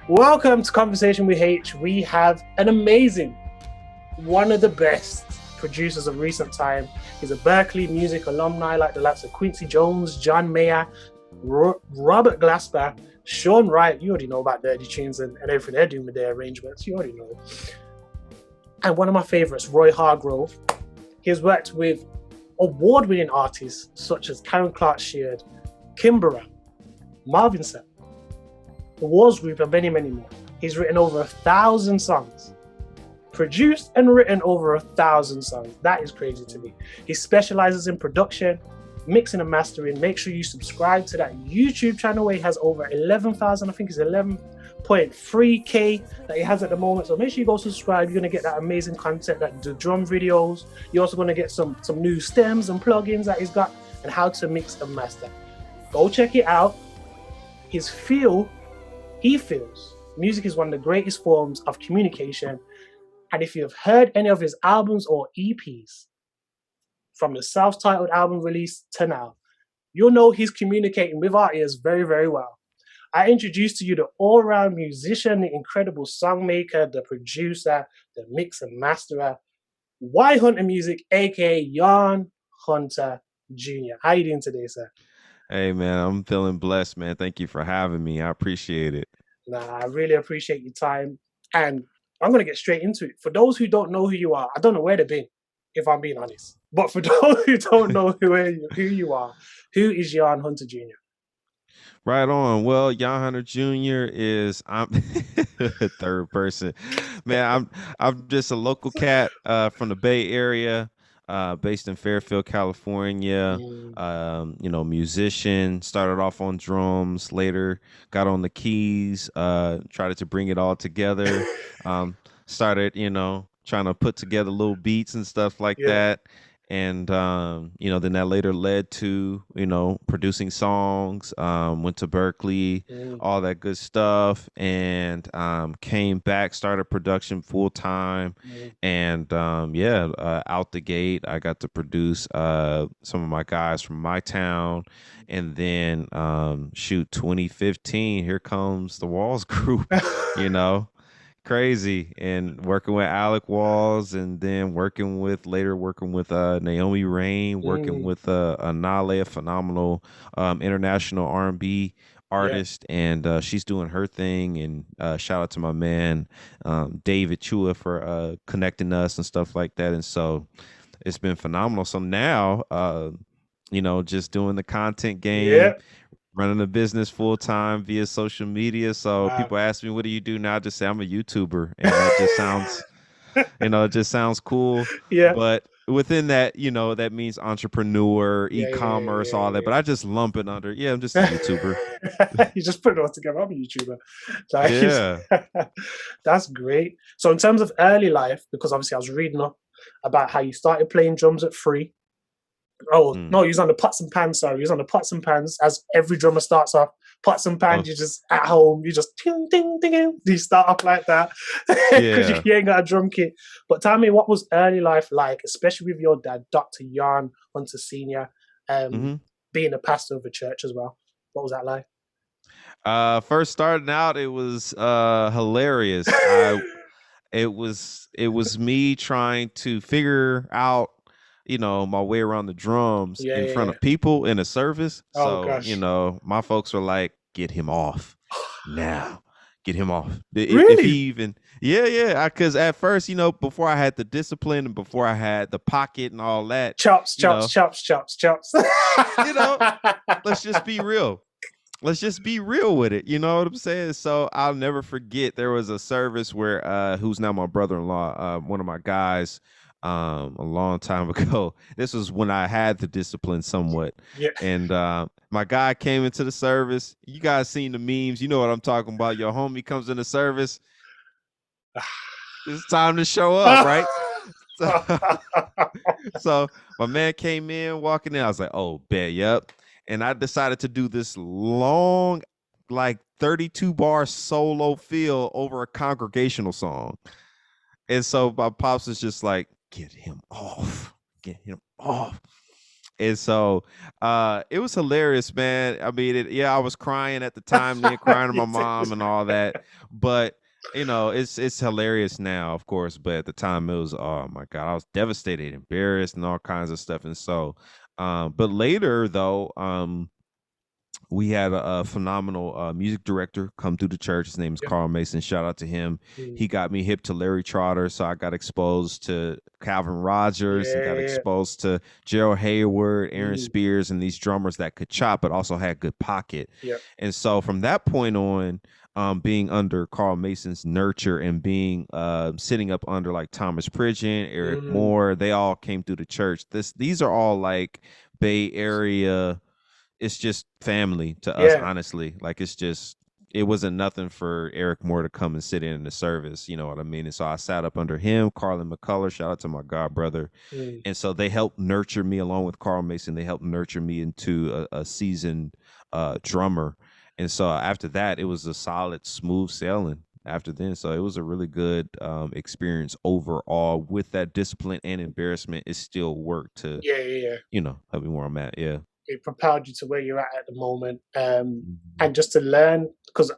Welcome to Conversation with Haych. We have an amazing, one of the best producers of recent time. He's a Berklee music alumni like the likes of Quincy Jones, John Mayer, Robert Glasper, Sean Wright. You already know about Dirty Tunes and everything they're doing with their arrangements. You already know. And one of my favorites, Roy Hargrove. He's worked with award-winning artists such as Karen Clark Sheard, Kimbra, Marvin Sapp, the Wars Group, and many, many more. He's written over 1,000 songs, produced and written over 1,000 songs. That is crazy to me. He specializes in production, mixing and mastering. Make sure you subscribe to that YouTube channel where he has over 11,000, I think it's 11.3K that he has at the moment. So make sure you go subscribe. You're going to get that amazing content, like the drum videos. You're also going to get some new stems and plugins that he's got and how to mix and master. Go check it out. He feels music is one of the greatest forms of communication. And if you've heard any of his albums or EPs, from the self-titled album release to now, you'll know he's communicating with our ears very, very well. I introduce to you the all-round musician, the incredible songmaker, the producer, the mix and masterer, Y Hunter Music, aka Jan Hunter Jr. How you doing today, sir? Hey man, I'm feeling blessed, man. Thank you for having me. I appreciate it. Nah, I really appreciate your time. And I'm going to get straight into it. For those who don't know who you are, I don't know where they've been, if I'm being honest. But for those who don't know who you are, who is Jan Hunter Jr.? Right on. Well, Jan Hunter Jr. I'm third person. Man, I'm just a local cat from the Bay Area, based in Fairfield, California. Musician, started off on drums, later got on the keys, tried to bring it all together. Started, trying to put together little beats and stuff like that. And then that later led to producing songs. Went to Berklee, all that good stuff, and came back, started production full time. And out the gate I got to produce some of my guys from my town. And then 2015, here comes the Walls Group. Crazy. And working with Alec Walls, and then working with Naomi Rain, working with Anale, a phenomenal international R&B artist. And she's doing her thing. And shout out to my man David Chua for connecting us and stuff like that. And so it's been phenomenal. So now just doing the content game, running a business full time via social media. So people ask me, what do you do now? I just say I'm a YouTuber. And that just sounds, it just sounds cool. Yeah. But within that, that means entrepreneur, e-commerce, all that. But I just lump it under, I'm just a YouTuber. You just put it all together. I'm a YouTuber. That's great. So in terms of early life, because obviously I was reading up about how you started playing drums at 3. No, he was on the pots and pans. Sorry, he was on the pots and pans, as every drummer starts off. Pots and pans, you're just at home, you just ding, ding, ding, ding. You start off like that because you ain't got a drum kit. But tell me, what was early life like, especially with your dad, Dr. Jan Hunter Sr., being a pastor of a church as well? What was that like? First starting out, it was hilarious. It was me trying to figure out my way around the drums in front of people in a service. So, my folks were like, get him off now. Get him off. Really? If he even, because at first, before I had the discipline and before I had the pocket and all that. Chops. Let's just be real. Let's just be real with it. You know what I'm saying? So I'll never forget, there was a service where who's now my brother-in-law, one of my guys, a long time ago. This was when I had the discipline somewhat. And my guy came into the service. You guys seen the memes. You know what I'm talking about. Your homie comes into service. It's time to show up, right? So my man came in, walking in. I was like, oh, bet, yep. And I decided to do this long, like 32 bar solo fill over a congregational song. And so my pops was just like, get him off. And so it was hilarious, man. I mean, yeah, I was crying at the time, then crying to You my said- mom and all that. But it's hilarious now, of course. But at the time, it was, oh my God, I was devastated, embarrassed, and all kinds of stuff. And so, but later though, we had a phenomenal music director come through the church. His name is Yeah. Carl Mason. Shout out to him. He got me hip to Larry Trotter, so I got exposed to Calvin Rogers and got Yeah. exposed to Gerald Hayward, Aaron Mm, Spears, and these drummers that could chop but also had good pocket. yeah. And so from that point on, being under Carl Mason's nurture and being sitting up under like Thomas Pridgeon, Eric Mm, Moore, they all came through the church. These are all like Bay Area, it's just family to us, yeah. honestly. Like it's just, it wasn't nothing for Eric Moore to come and sit in the service, you know what I mean? And so I sat up under him, Carlin McCullough, shout out to my god brother. Mm, And so they helped nurture me along with Carl Mason. They helped nurture me into a seasoned drummer. And so after that, it was a solid, smooth sailing after then. So it was a really good experience overall. With that discipline and embarrassment, it still worked to, yeah. Yeah. Yeah. help me where I'm at. Yeah. It propelled you to where you're at the moment, Mhm. and just to learn, because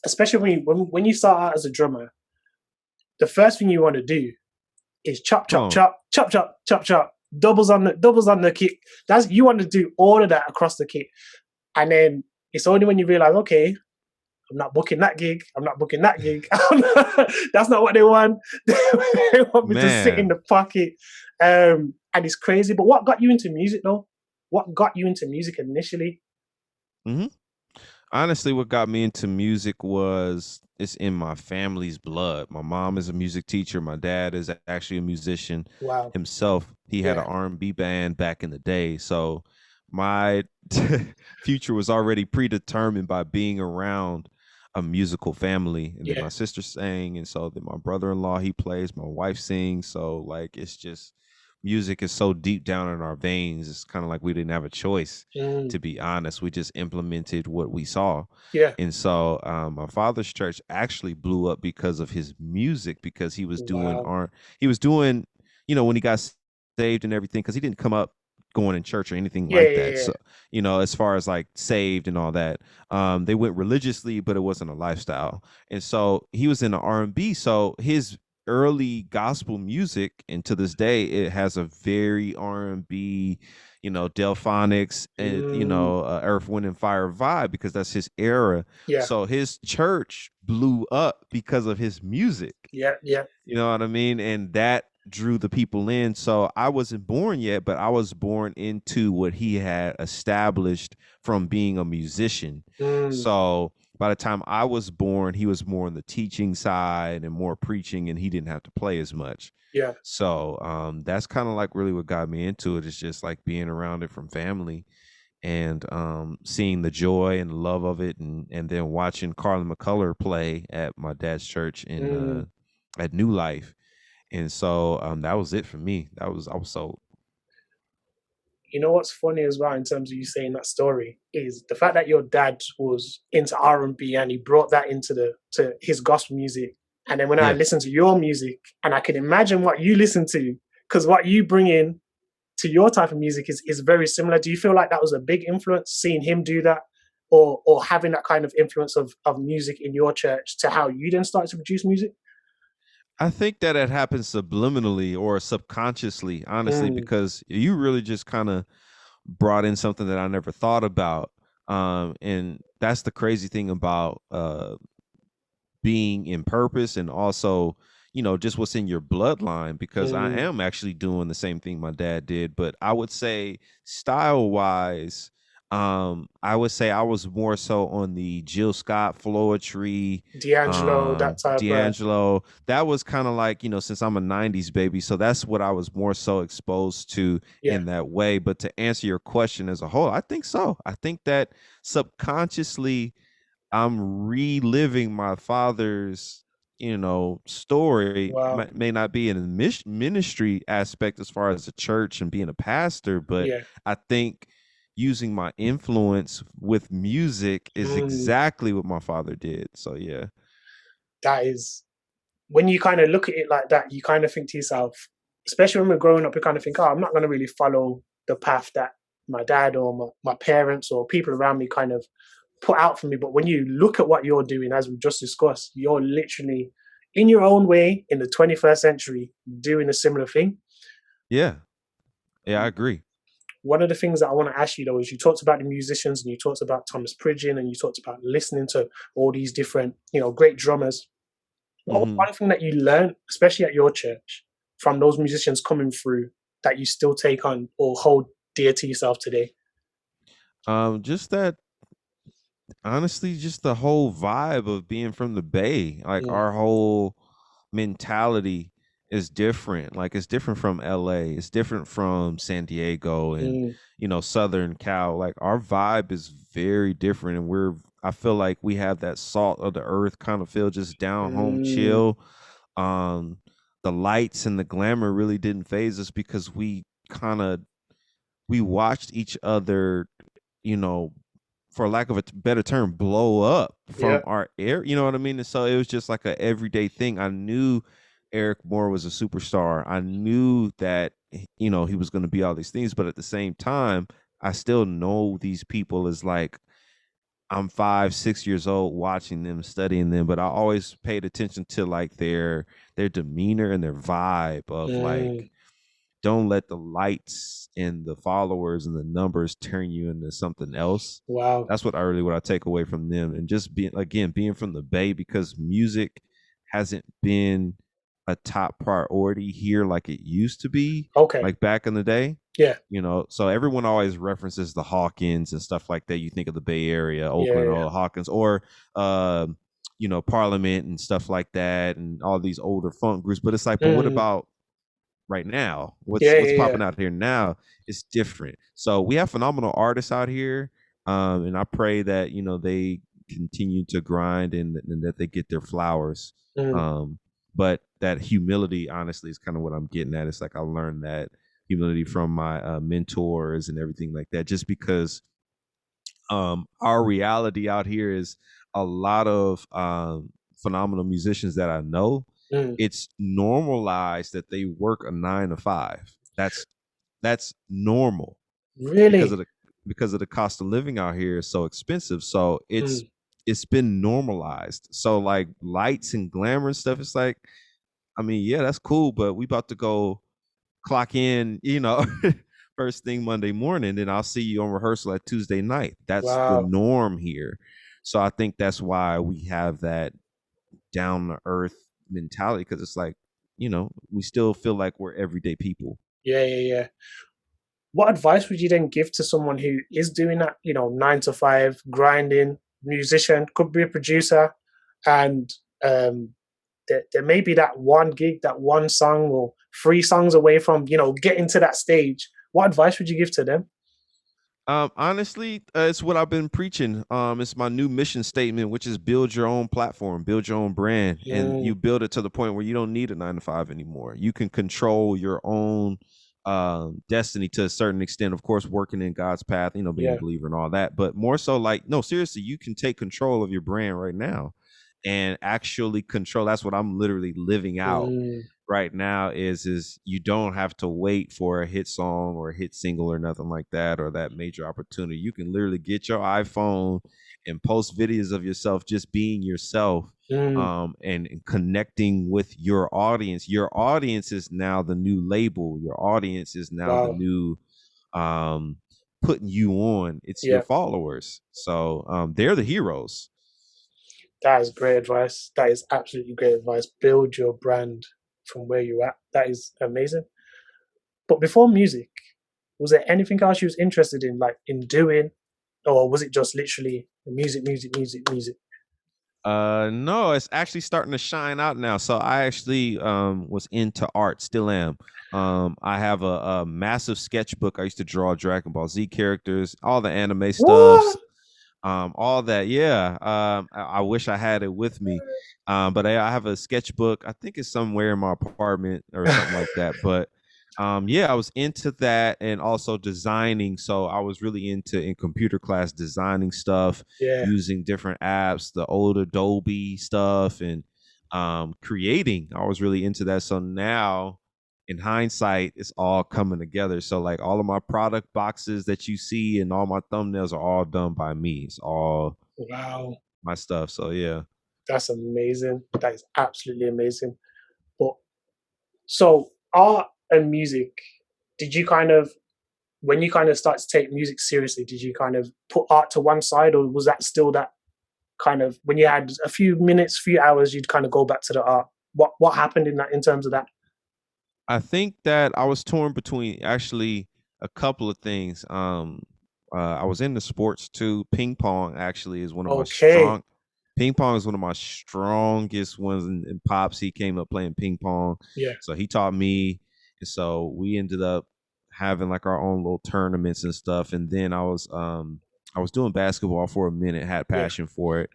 especially when you start out as a drummer, the first thing you want to do is chop Come chop on. chop chop chop chop chop, doubles on the kick. That's, you want to do all of that across the kick, and then it's only when you realize, okay, I'm not booking that gig. I'm not booking that gig. That's not what they want. They want me to sit in Man. the pocket. And it's crazy. But what got you into music though? What got you into music initially? Hmm. Honestly, what got me into music was it's in my family's blood. My mom is a music teacher. My dad is actually a musician Wow. himself. He had Yeah. an R&B band back in the day. So my future was already predetermined by being around a musical family. And then Yeah. my sister sang, and so then my brother-in-law, he plays, my wife sings. So like it's just, music is so deep down in our veins. It's kind of like we didn't have a choice, Mm, to be honest. We just implemented what we saw. yeah. And so my father's church actually blew up because of his music, because Wow. he was doing, when he got saved and everything, because he didn't come up going in church or anything Yeah. like Yeah. that. Yeah. So, as far as like saved and all that, they went religiously, but it wasn't a lifestyle. And so he was in the R&B. So his early gospel music, and to this day it has a very R&B, Delphonics and Mm, Earth, Wind and Fire vibe, because that's his era. yeah. So his church blew up because of his music. Yeah. Yeah. You know what I mean? And that drew the people in. So I wasn't born yet, but I was born into what he had established from being a musician. Mm, So by the time I was born, he was more on the teaching side and more preaching, and he didn't have to play as much. yeah. So that's kind of like really what got me into it. It's just like being around it from family, and seeing the joy and love of it, and then watching Carlin McCullough play at my dad's church in Mm. at New Life. And so that was it for me. I was sold. You know what's funny as well in terms of you saying that story is the fact that your dad was into R&B and he brought that into the to his gospel music. And then when I Yeah. listen to your music, and I can imagine what you listen to, because what you bring in to your type of music is very similar. Do you feel like that was a big influence, seeing him do that, or having that kind of influence of music in your church to how you then started to produce music? I think that it happens subliminally or subconsciously, honestly, Mm, because you really just kind of brought in something that I never thought about. And that's the crazy thing about being in purpose, and also just what's in your bloodline, because I mm, am actually doing the same thing my dad did. But I would say style wise, I would say I was more so on the Jill Scott, Floetry, D'Angelo, that type of, D'Angelo. That was kind of like, since I'm a 90s baby, so that's what I was more so exposed to yeah. in that way. But to answer your question as a whole, I think so. I think that subconsciously I'm reliving my father's, story. Wow. May not be in a ministry aspect as far as the church and being a pastor, but Yeah. I think using my influence with music is Mm, exactly what my father did. So yeah. that is, when you kind of look at it like that, you kind of think to yourself, especially when we're growing up, you kind of think, oh, I'm not going to really follow the path that my dad or my parents or people around me kind of put out for me. But when you look at what you're doing, as we've just discussed, you're literally in your own way in the 21st century doing a similar thing. Yeah. Yeah, I agree. One of the things that I want to ask you though is you talked about the musicians and you talked about Thomas Pridgeon and you talked about listening to all these different, great drummers. What was Hmm. one thing that you learned, especially at your church, from those musicians coming through that you still take on or hold dear to yourself today? Just that, honestly, just the whole vibe of being from the Bay, like Mm, our whole mentality is different. Like it's different from LA, it's different from San Diego and mm, Southern Cal. Like our vibe is very different, and I feel like we have that salt of the earth kind of feel, just down home mm, chill. Um, the lights and the glamour really didn't phase us because we watched each other, you know, for lack of a better term, blow up yeah. from our air. You know what I mean? And so it was just like a everyday thing. I knew Eric Moore was a superstar. I knew that he was going to be all these things, but at the same time, I still know these people as like I'm 5, 6 years old watching them, studying them, but I always paid attention to like their demeanor and their vibe of Mm, like don't let the lights and the followers and the numbers turn you into something else. wow. That's what I take away from them. And just being from the Bay, because music hasn't been a top priority here like it used to be, Okay. like back in the day. Yeah. So everyone always references the Hawkins and stuff like that. You think of the Bay Area, Yeah. Oakland, Yeah. or Hawkins, or Parliament and stuff like that, and all these older funk groups. But it's like, but what Mm, about right now? What's yeah. what's Yeah. Yeah. popping out here now is different. So we have phenomenal artists out here, and I pray that they continue to grind and that they get their flowers. Mm, Um, but that humility, honestly, is kind of what I'm getting at. It's like I learned that humility from my mentors and everything like that. Just because our reality out here is a lot of phenomenal musicians that I know. mm. It's normalized that they work a 9 to 5. That's normal because of Really? the cost of living out here is so expensive. So Mm, it's been normalized. So like lights and glamour and stuff, it's like, I mean, yeah, that's cool, but we about to go clock in, first thing Monday morning, then I'll see you on rehearsal at Tuesday night. That's the wow. norm here. So I think that's why we have that down to earth mentality, because it's like, we still feel like we're everyday people. Yeah. Yeah. Yeah. What advice would you then give to someone who is doing that, 9 to 5, grinding, musician, could be a producer, and um, there may be that one gig, that one song, or 3 songs away from, getting to that stage? What advice would you give to them? Honestly, it's what I've been preaching. It's my new mission statement, which is build your own platform, build your own brand, and Mm, you build it to the point where you don't need a 9 to 5 anymore. You can control your own destiny to a certain extent. Of course, working in God's path, being a yeah. believer and all that, but more so, like, no, seriously, you can take control of your brand right now and actually control. That's what I'm literally living out Mm, right now. Is you don't have to wait for a hit song or a hit single or nothing like that, or that major opportunity. You can literally get your iPhone and post videos of yourself just being yourself, mm, and connecting with your audience. Your audience is now the new label. Your audience is now the wow. new um putting you on. It's your Yeah. followers. So they're the heroes. That is great advice. That is absolutely great advice. Build your brand from where you're at. That is amazing. But before music, was there anything else you was interested in, like in doing, or was it just literally music, music, music, music? No, it's actually starting to shine out now. So I actually was into art, still am. I have a massive sketchbook. I used to draw Dragon Ball Z characters, all the anime stuff, What? all that. Yeah. I wish I had it with me. But I have a sketchbook. I think it's somewhere in my apartment or something like that. But yeah, I was into that and also designing. So I was really into in computer class designing stuff, Yeah. using different apps, the old Adobe stuff, and creating. I was really into that. So now in hindsight, it's all coming together. So like all of my product boxes that you see and all my thumbnails are all done by me. It's all Wow, my stuff. So yeah. that's amazing. That is absolutely amazing. But so art and music, did you kind of when you kind of start to take music seriously, did you kind of put art to one side, or was that still that kind of when you had a few minutes, few hours, you'd kind of go back to the art? What happened in that in terms of that? I think I was torn between actually a couple of things. I was into sports too. Ping pong actually is one of my Okay, strong. Ping pong is one of my strongest ones. In pops, he came up playing ping pong, yeah, so he taught me, and so we ended up having like our own little tournaments and stuff. And then I was doing basketball for a minute, had yeah, passion for it.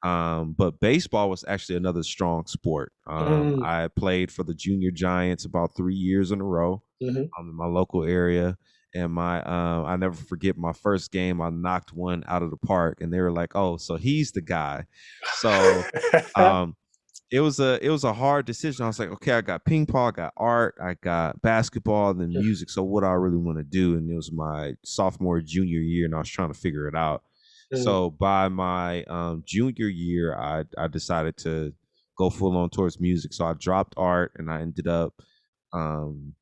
But baseball was actually another strong sport. mm, I played for the Junior Giants about 3 years in a row hmm in my local area. And I never forget my first game. I knocked one out of the park, and they were like, "Oh, so he's the guy." So um, it was a hard decision. I was like, okay, I got ping pong, I got art, I got basketball, and then music. So what do I really want to do? And it was my sophomore junior year, and I was trying to figure it out. mm, So by my junior year, I decided to go full on towards music. So I dropped art, and I ended up um,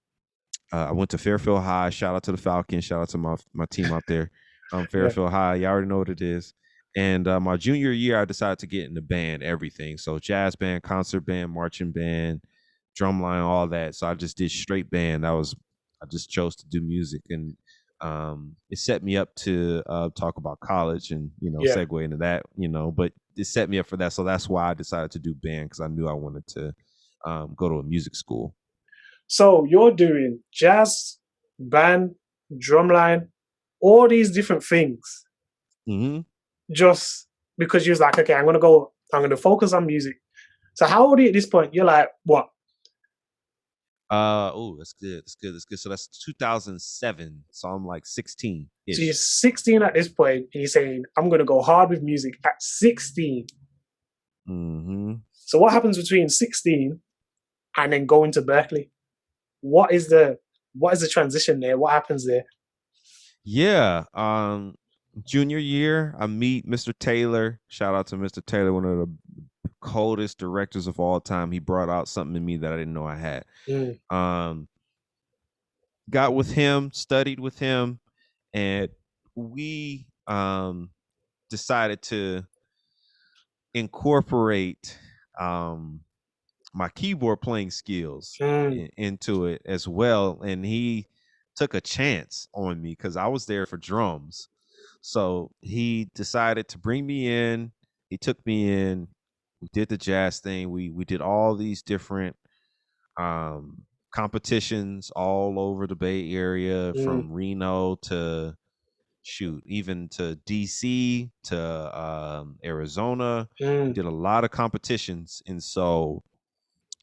I went to Fairfield High. Shout out to the Falcons. Shout out to my team out there. yeah, Fairfield High. You already know what it is. And my junior year, I decided to get in the band, everything. So jazz band, concert band, marching band, drumline, all that. So I just did straight band. I just chose to do music, and it set me up to talk about college and yeah. segue into that. But it set me up for that. So that's why I decided to do band because I knew I wanted to go to a music school. So you're doing jazz, band, drumline, all these different things, Hmm. just because you was like, okay, I'm gonna focus on music. So how old are you at this point? You're like, what? Oh, that's good. That's good. That's good. So that's 2007. So I'm like 16 So you're ish. 16 at this point, and you're saying, I'm gonna go hard with music at 16. Hmm. So what happens between 16 and then going to Berklee? What is the what is the transition there? What happens there? Yeah. Junior year, I meet Mr. Taylor. Shout out to Mr. Taylor, one of the coldest directors of all time. He brought out something in me that I didn't know I had. Mm, Um, got with him, studied with him, and we decided to incorporate my keyboard playing skills mm, into it as well. And he took a chance on me because I was there for drums. So he decided to bring me in. He took me in. We did the jazz thing. We did all these different competitions all over the Bay Area, mm, from Reno to shoot, even to DC to Arizona. We mm. did a lot of competitions, and so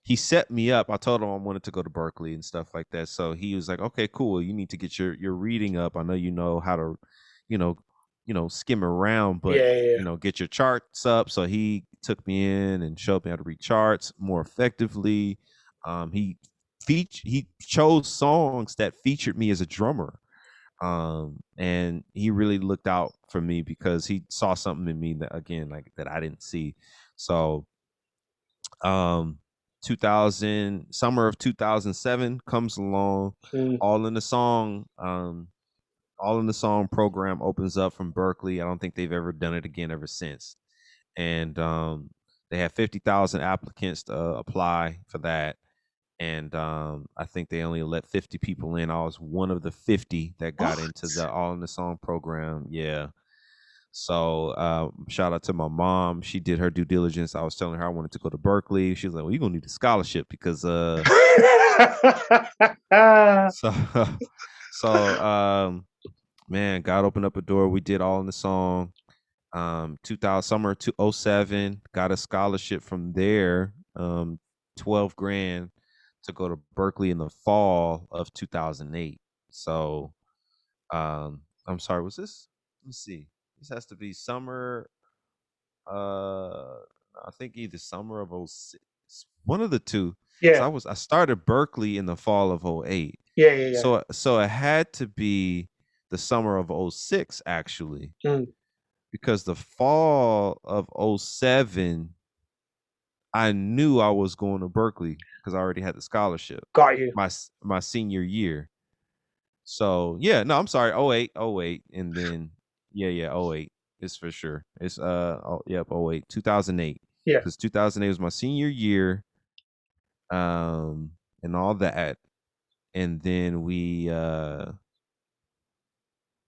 he set me up. I told him I wanted to go to Berklee and stuff like that. So he was like, "Okay, cool. You need to get your reading up. I know you know how to, you know, skim around, but Yeah, yeah, get your charts up." So he took me in and showed me how to read charts more effectively. He he chose songs that featured me as a drummer. And he really looked out for me because he saw something in me that, again, like that I didn't see. So um 2000, summer of 2007 comes along. yeah. Mm, All in the Song, All in the Song program opens up from Berklee. I don't think they've ever done it again ever since. And they had 50,000 applicants to apply for that. And I think they only let 50 people in. I was one of the 50 that got into what? the All in the Song program. Yeah. So shout out to my mom. She did her due diligence. I was telling her I wanted to go to Berklee. She was like, "Well, you're gonna need a scholarship because so so man, God opened up a door. We did All in the Song. 2000 summer 2007, got a scholarship from there. 12 grand to go to Berklee in the fall of 2008. So I'm sorry, was this? Let's see. This has to be summer. Uh, I think either summer of '06, one of the two. Yeah. So I started Berklee in the fall of '08. Yeah. Yeah. Yeah. So it had to be the summer of '06 actually, Mm, because the fall of '07 I knew I was going to Berklee because I already had the scholarship got you. my senior year. So yeah, no, I'm sorry, '08, and then yeah, '08 is for sure. It's yep, '08, 2008, Yeah. because 2008 was my senior year, and all that, and then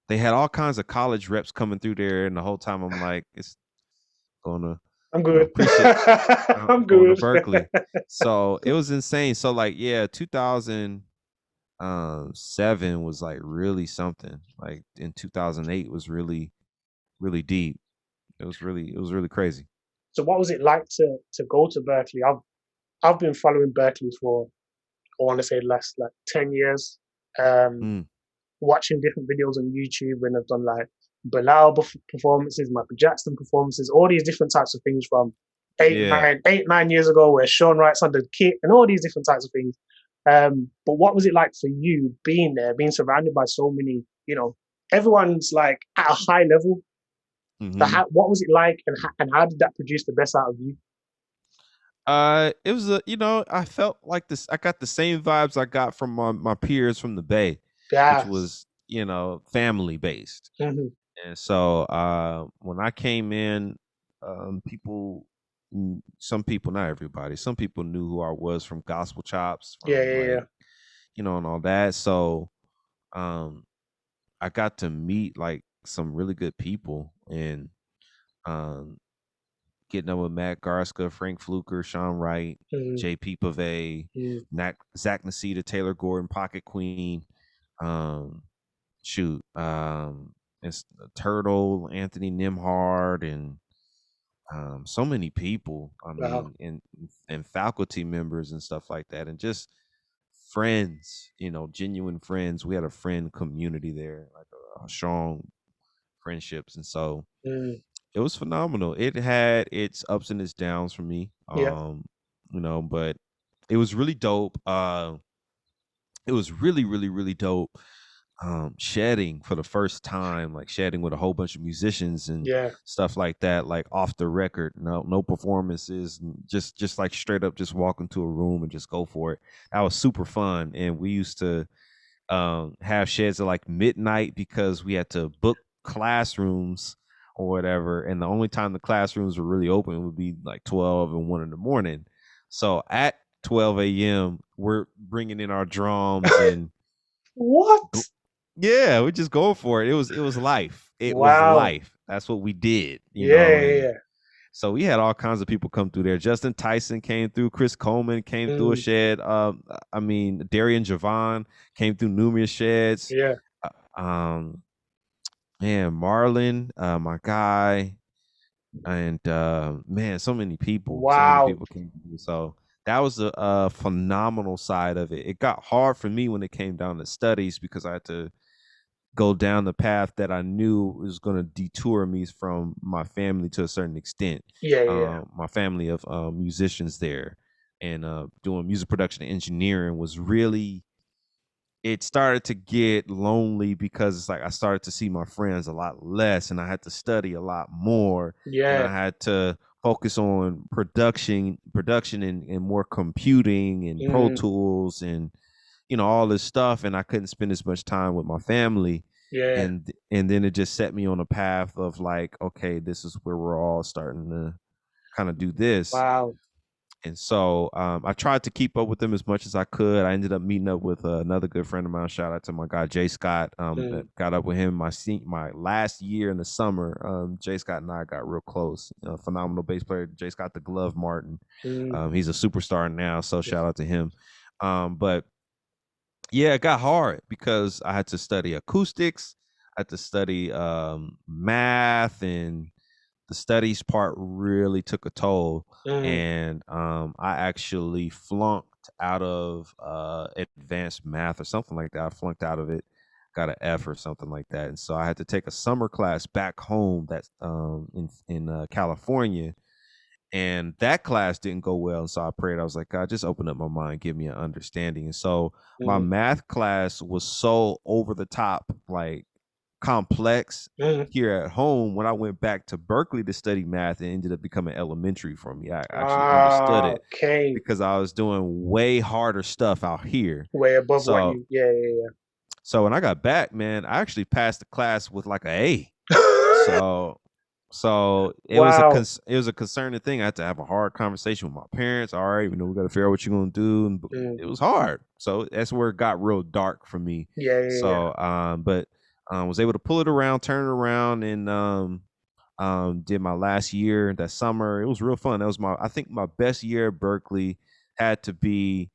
they had all kinds of college reps coming through there, and the whole time I'm like, it's gonna, I'm good. appreciate I'm going to good. Berklee. So it was insane. So like yeah, 2007 was like really something. Like in 2008 was really deep. It was really crazy. So what was it like to go to Berkeley? I've been following Berkeley for I want to say last like 10 years. Um, Mm, Watching different videos on YouTube when I've done like Bilal performances, Michael Jackson performances, all these different types of things from yeah. 9 years ago, where Sean Wright's on the kit and all these different types of things. But what was it like for you being there, being surrounded by so many, everyone's like at a high level. So Hmm. what was it like, and how did that produce the best out of you? It was I felt like this. I got the same vibes I got from my peers from the Bay, which Yes. was family based. Hmm. And so when I came in, some people, not everybody, some people knew who I was from Gospel Chops, Yeah, from yeah, yeah, like and all that. So um, I got to meet like some really good people, and um, getting up with Matt Garska, Frank Fluker, Sean Wright, mm J.P. Pave, mm. Zach Nasita, Taylor Gordon, Pocket Queen, um, shoot, it's Turtle, Anthony Nimhard, and so many people. I Wow. mean, and faculty members and stuff like that, and just friends. Genuine friends. We had a friend community there, like a strong friendships, and so Mm. it was phenomenal. It had its ups and its downs for me, Yeah, but it was really dope. It was really, really, really dope. Shedding for the first time, like shedding with a whole bunch of musicians and yeah, stuff like that, like off the record, no performances, just like straight up, just walk into a room and just go for it. That was super fun, and we used to have sheds at like midnight because we had to book classrooms or whatever, and the only time the classrooms were really open would be like 12 and 1 in the morning. So at 12 a.m. we're bringing in our drums and what? yeah, we just go for it. It was life. It was Wow. life. That's what we did, Yeah, yeah, and yeah. so we had all kinds of people come through there. Justin Tyson came through. Chris Coleman came through a Mm, shed. I mean, Darian Javon came through numerous sheds. yeah. Um, man, Marlon, my guy, and man, so many people. So many Wow. people came through. So that was a phenomenal side of it. It got hard for me when it came down to studies because I had to go down the path that I knew was going to detour me from my family to a certain extent. Yeah, yeah, My family of musicians there, and doing music production and engineering was really. It started to get lonely because it's like I started to see my friends a lot less, and I had to study a lot more, and yeah. I had to focus on production, and more computing and Pro Mm, Tools and all this stuff, and I couldn't spend as much time with my family, yeah. and then it just set me on a path of like, okay, this is where we're all starting to kind of do this. Wow. And so I tried to keep up with them as much as I could. I ended up meeting up with another good friend of mine. Shout out to my guy Jay Scott. Mm, Got up with him my last year in the summer. Jay Scott and I got real close. Phenomenal bass player, Jay Scott the Glove Martin. mm, He's a superstar now, so yes. shout out to him. But yeah, it got hard because I had to study acoustics, I had to study math, and the studies part really took a toll. Mm, And I actually flunked out of advanced math or something like that. I flunked out of it, got an F or something like that. And so I had to take a summer class back home that's in California. And that class didn't go well. And so I prayed. I was like, God, just open up my mind, give me an understanding. And so my Mm, math class was so over the top, like complex mm. here at home. When I went back to Berkeley to study math, it ended up becoming elementary for me. I actually understood Ah, it okay. because I was doing way harder stuff out here. Way above what So, you, yeah, yeah, so when I got back, man, I actually passed the class with like an A. yeah. So it was Wow. it was a concerning thing. I had to have a hard conversation with my parents. All right, we got to figure out what you're gonna do, and Mm, it was hard. So that's where it got real dark for me. yeah, yeah, yeah. So but was able to pull it around, turn it around, and did my last year that summer. It was real fun. That was I think my best year at Berkeley had to be,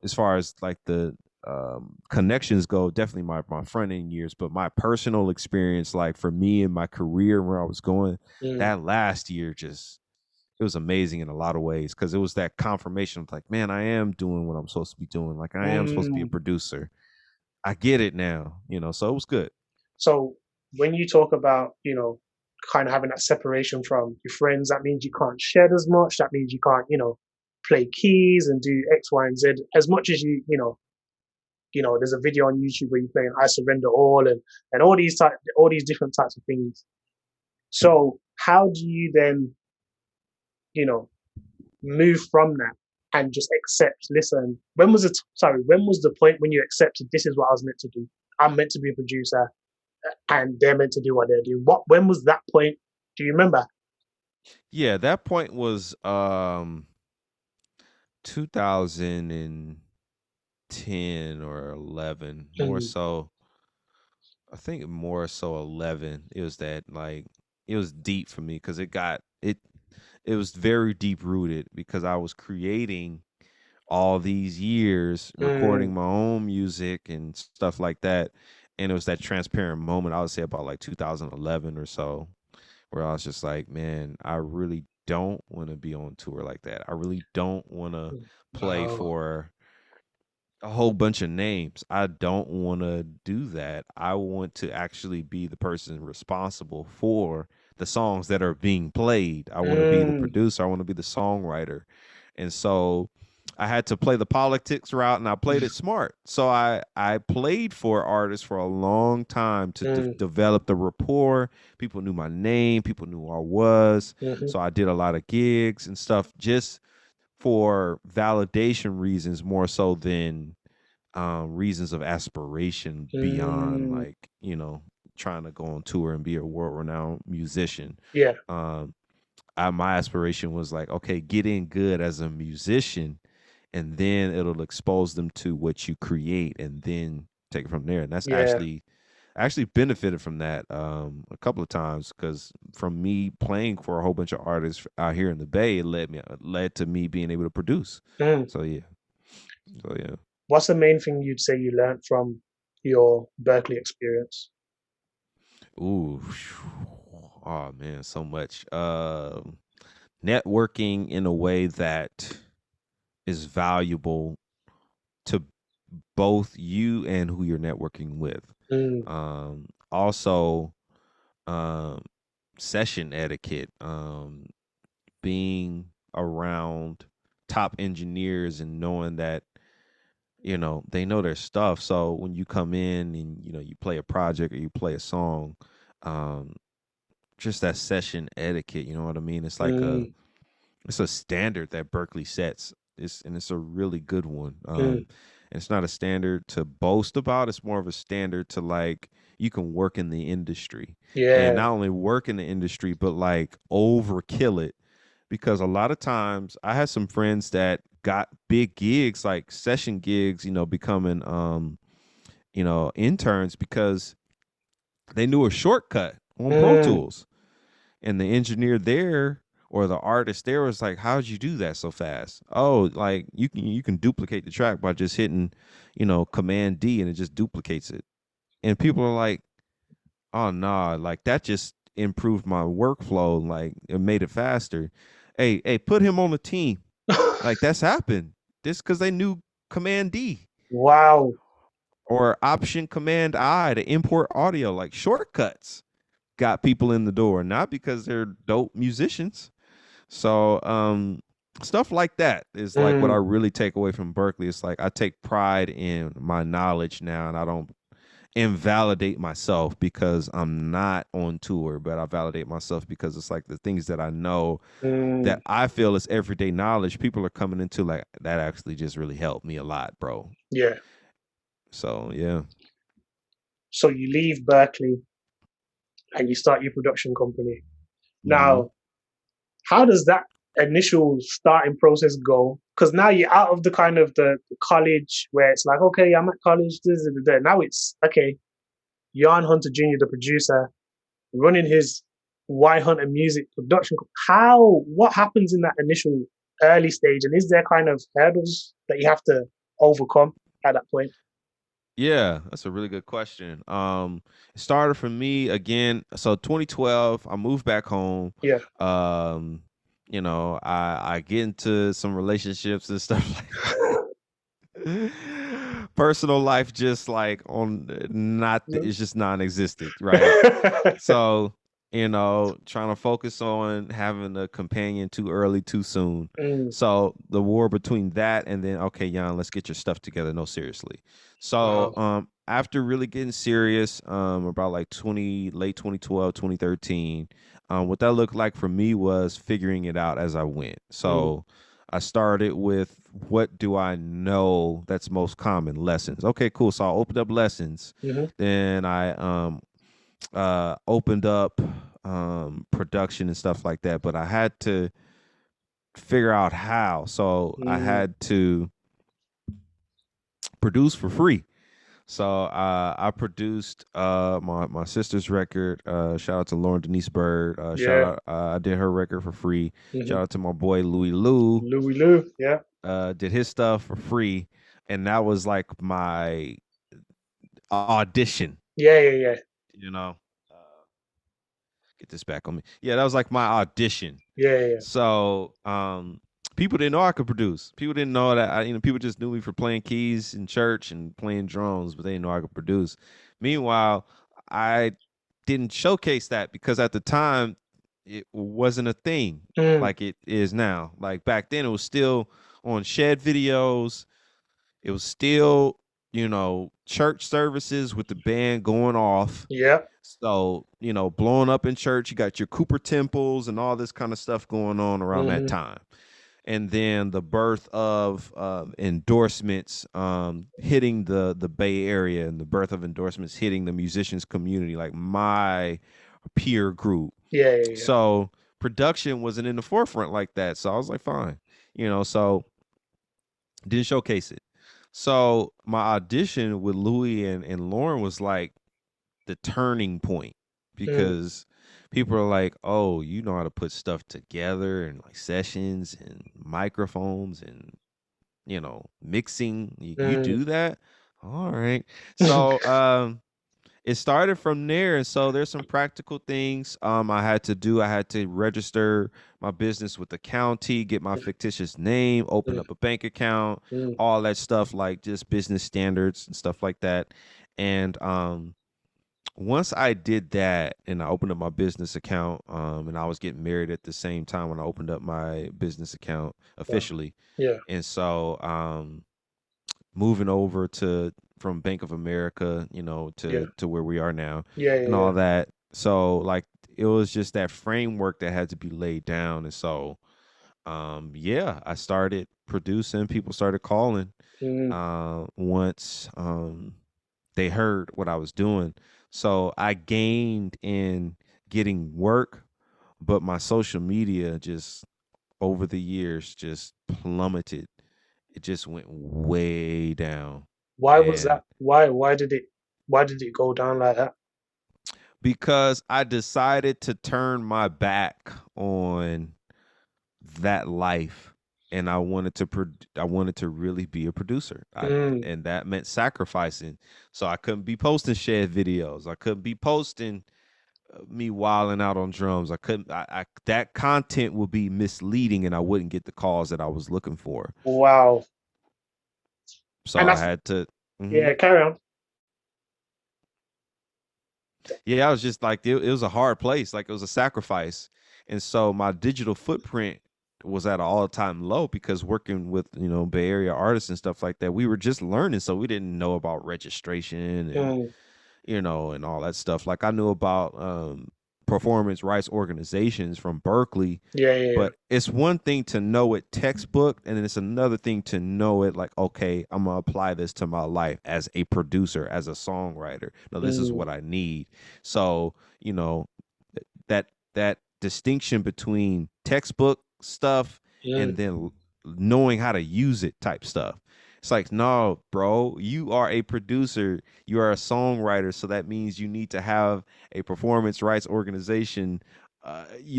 as far as like the connections go, definitely my front end years, but my personal experience, like for me and my career where I was going, Mm, that last year just it was amazing in a lot of ways because it was that confirmation of like, man, I am doing what I'm supposed to be doing. Like I am supposed to be a mm. producer. I get it now, so it was good. So when you talk about, kind of having that separation from your friends, that means you can't shed as much. That means you can't, play keys and do X, Y, and Z as much as there's a video on YouTube where you're playing I Surrender All and all these different types of things. So how do you then, you know, move from that and just accept, listen, when was the point when you accepted this is what I was meant to do? I'm meant to be a producer and they're meant to do what they do. When was that point? Do you remember? Yeah, that point was 2010 or 11, more Mm, so. I think more so 11. It was that like it was deep for me because it was very deep rooted because I was creating all these years mm, recording my own music and stuff like that, and it was that transparent moment, I would say about like 2011 or so, where I was just like, man, I really don't want to be on tour like that. I really don't want to play oh, for a whole bunch of names. I don't want to do that. I want to actually be the person responsible for the songs that are being played. I want to be the mm, producer. I want to be the songwriter. And so I had to play the politics route, and I played it smart. So I played for artists for a long time to mm, develop the rapport. People knew my name, people knew who I was. mhm, So I did a lot of gigs and stuff just for validation reasons more so than reasons of aspiration beyond mm, like trying to go on tour and be a world renowned musician. yeah, um my aspiration was like, okay, get in good as a musician, and then it'll expose them to what you create, and then take it from there. And that's yeah, actually benefited from that a couple of times, because from me playing for a whole bunch of artists out here in the Bay, it led to me being able to produce. mm. So yeah, so yeah. What's the main thing you'd say you learned from your Berkeley experience? Ooh, oh man, so much. Networking in a way that is valuable to both you and who you're networking with. Mm, Also, um, session etiquette. Being around top engineers and knowing that they know their stuff. So when you come in and you play a project or you play a song, um, just that session etiquette, you know what I mean? mm, It's a standard that Berkeley sets. It's a really good one. mm, And it's not a standard to boast about. It's more of a standard to like you can work in the industry, and yeah, not only work in the industry, but like overkill it. Because a lot of times I had some friends that got big gigs, like session gigs, becoming interns because they knew a shortcut on Pro mm, Tools, and the engineer there or the artist there was like, how'd you do that so fast? Oh, like you can duplicate the track by just hitting Command D, and it just duplicates it. And people are like, oh nah, like that just improved my workflow, like it made it faster. Hey, put him on the team. Like that's happened this because they knew Command D wow, or Option Command I to import audio. Like shortcuts got people in the door, not because they're dope musicians, So stuff like that is like what I Mm, really take away from Berklee. It's like I take pride in my knowledge now, and I don't invalidate myself because I'm not on tour, but I validate myself because it's like the things that I know that mm, I feel is everyday knowledge, people are coming into like that actually just really helped me a lot, bro. yeah. So yeah. So you leave Berkeley and you start your production company. Hmm. Now, how does that initial starting process go? Because now you're out of the kind of the college where it's like, okay, I'm at college. Now it's okay. Jan Hunter Jr., the producer, running his Y Hunter Music production. How? What happens in that initial early stage, and is there kind of hurdles that you have to overcome at that point? Yeah, that's a really good question. It started for me again. So 2012, I moved back home. Yeah. Um, I get into some relationships and stuff like that. Personal life just like on not it's just non-existent, right? So, trying to focus on having a companion too early, too soon. Mm, So the war between that and then, okay, Jan, let's get your stuff together. No, seriously. So wow. after really getting serious, about like late 2012, 2013, what that looked like for me was figuring it out as I went. Mm, So I started with what do I know that's most common? Lessons. Okay, cool. So I opened up lessons. hmm Then I opened up production and stuff like that, but I had to figure out how. So I mm, had to produce for free. So I produced my sister's record. Shout out to Lauren Denise Bird. Shout yeah. out I did her record for free. hmm Shout out to my boy Louis Lou. Louis Lou. Yeah. Did his stuff for free, and that was like my audition. Yeah. Yeah. Yeah. You know, uh, get this back on me. Yeah, that was like my audition. Yeah. Yeah. So people didn't know I could produce. People didn't know that people just knew me for playing keys in church and playing drums, but they didn't know I could produce. Meanwhile, I didn't showcase that because at the time it wasn't a thing Mm, like it is now. Like back then it was still on shed videos. It was still, church services with the band going off. yeah. So, blowing up in church, you got your Cooper temples and all this kind of stuff going on around that hmm time. And then the birth of endorsements hitting the Bay Area and the birth of endorsements hitting the musicians community, like my peer group. Yeah. Yeah. Yeah. So production wasn't in the forefront like that. So I was like, fine, so didn't showcase it. So my audition with Louis and Lauren was like the turning point Mm, because people are like, "Oh, you know how to put stuff together and like sessions and microphones and mixing. You mm. do that, all right." So it started from there, and so there's some practical things I had to do. I had to register my business with the county, get my fictitious name, open Mm, up a bank account, mm, all that stuff, like just business standards and stuff like that. And once I did that and I opened up my business account, and I was getting married at the same time when I opened up my business account wow. officially. Yeah. And so moving over to from Bank of America, Yeah. to where we are now Yeah. Yeah. and Yeah. all that. So like it was just that framework that had to be laid down. And so yeah, I started producing, people started calling Mm, once they heard what I was doing. So I gained in getting work, but my social media just over the years just plummeted. It just went way down. why was And that? Why? Why did it go down like that? because I decided to turn my back on that life and I wanted to really be a producer. Mm, And that meant sacrificing. So I couldn't be posting shared videos. I couldn't be posting me wilding out on drums. I couldn't that content would be misleading and I wouldn't get the calls that I was looking for. wow. So And I that's had to yeah. mhm. Carry on. Yeah, I was just like it was a hard place, like it was a sacrifice. And so my digital footprint was at an all-time low because working with, Bay Area artists and stuff like that, we were just learning, so we didn't know about registration and Mm. and all that stuff. Like I knew about performance rights organizations from Berklee, Yeah, yeah, yeah. but it's one thing to know it textbook, and then it's another thing to know it like, okay, I'm gonna apply this to my life as a producer, as a songwriter. Now this is Mm. what I need. So, that distinction between textbook stuff and Mm. then knowing how to use it type stuff. It's like, no, bro, you are a producer, you are a songwriter, so that means you need to have a performance rights organization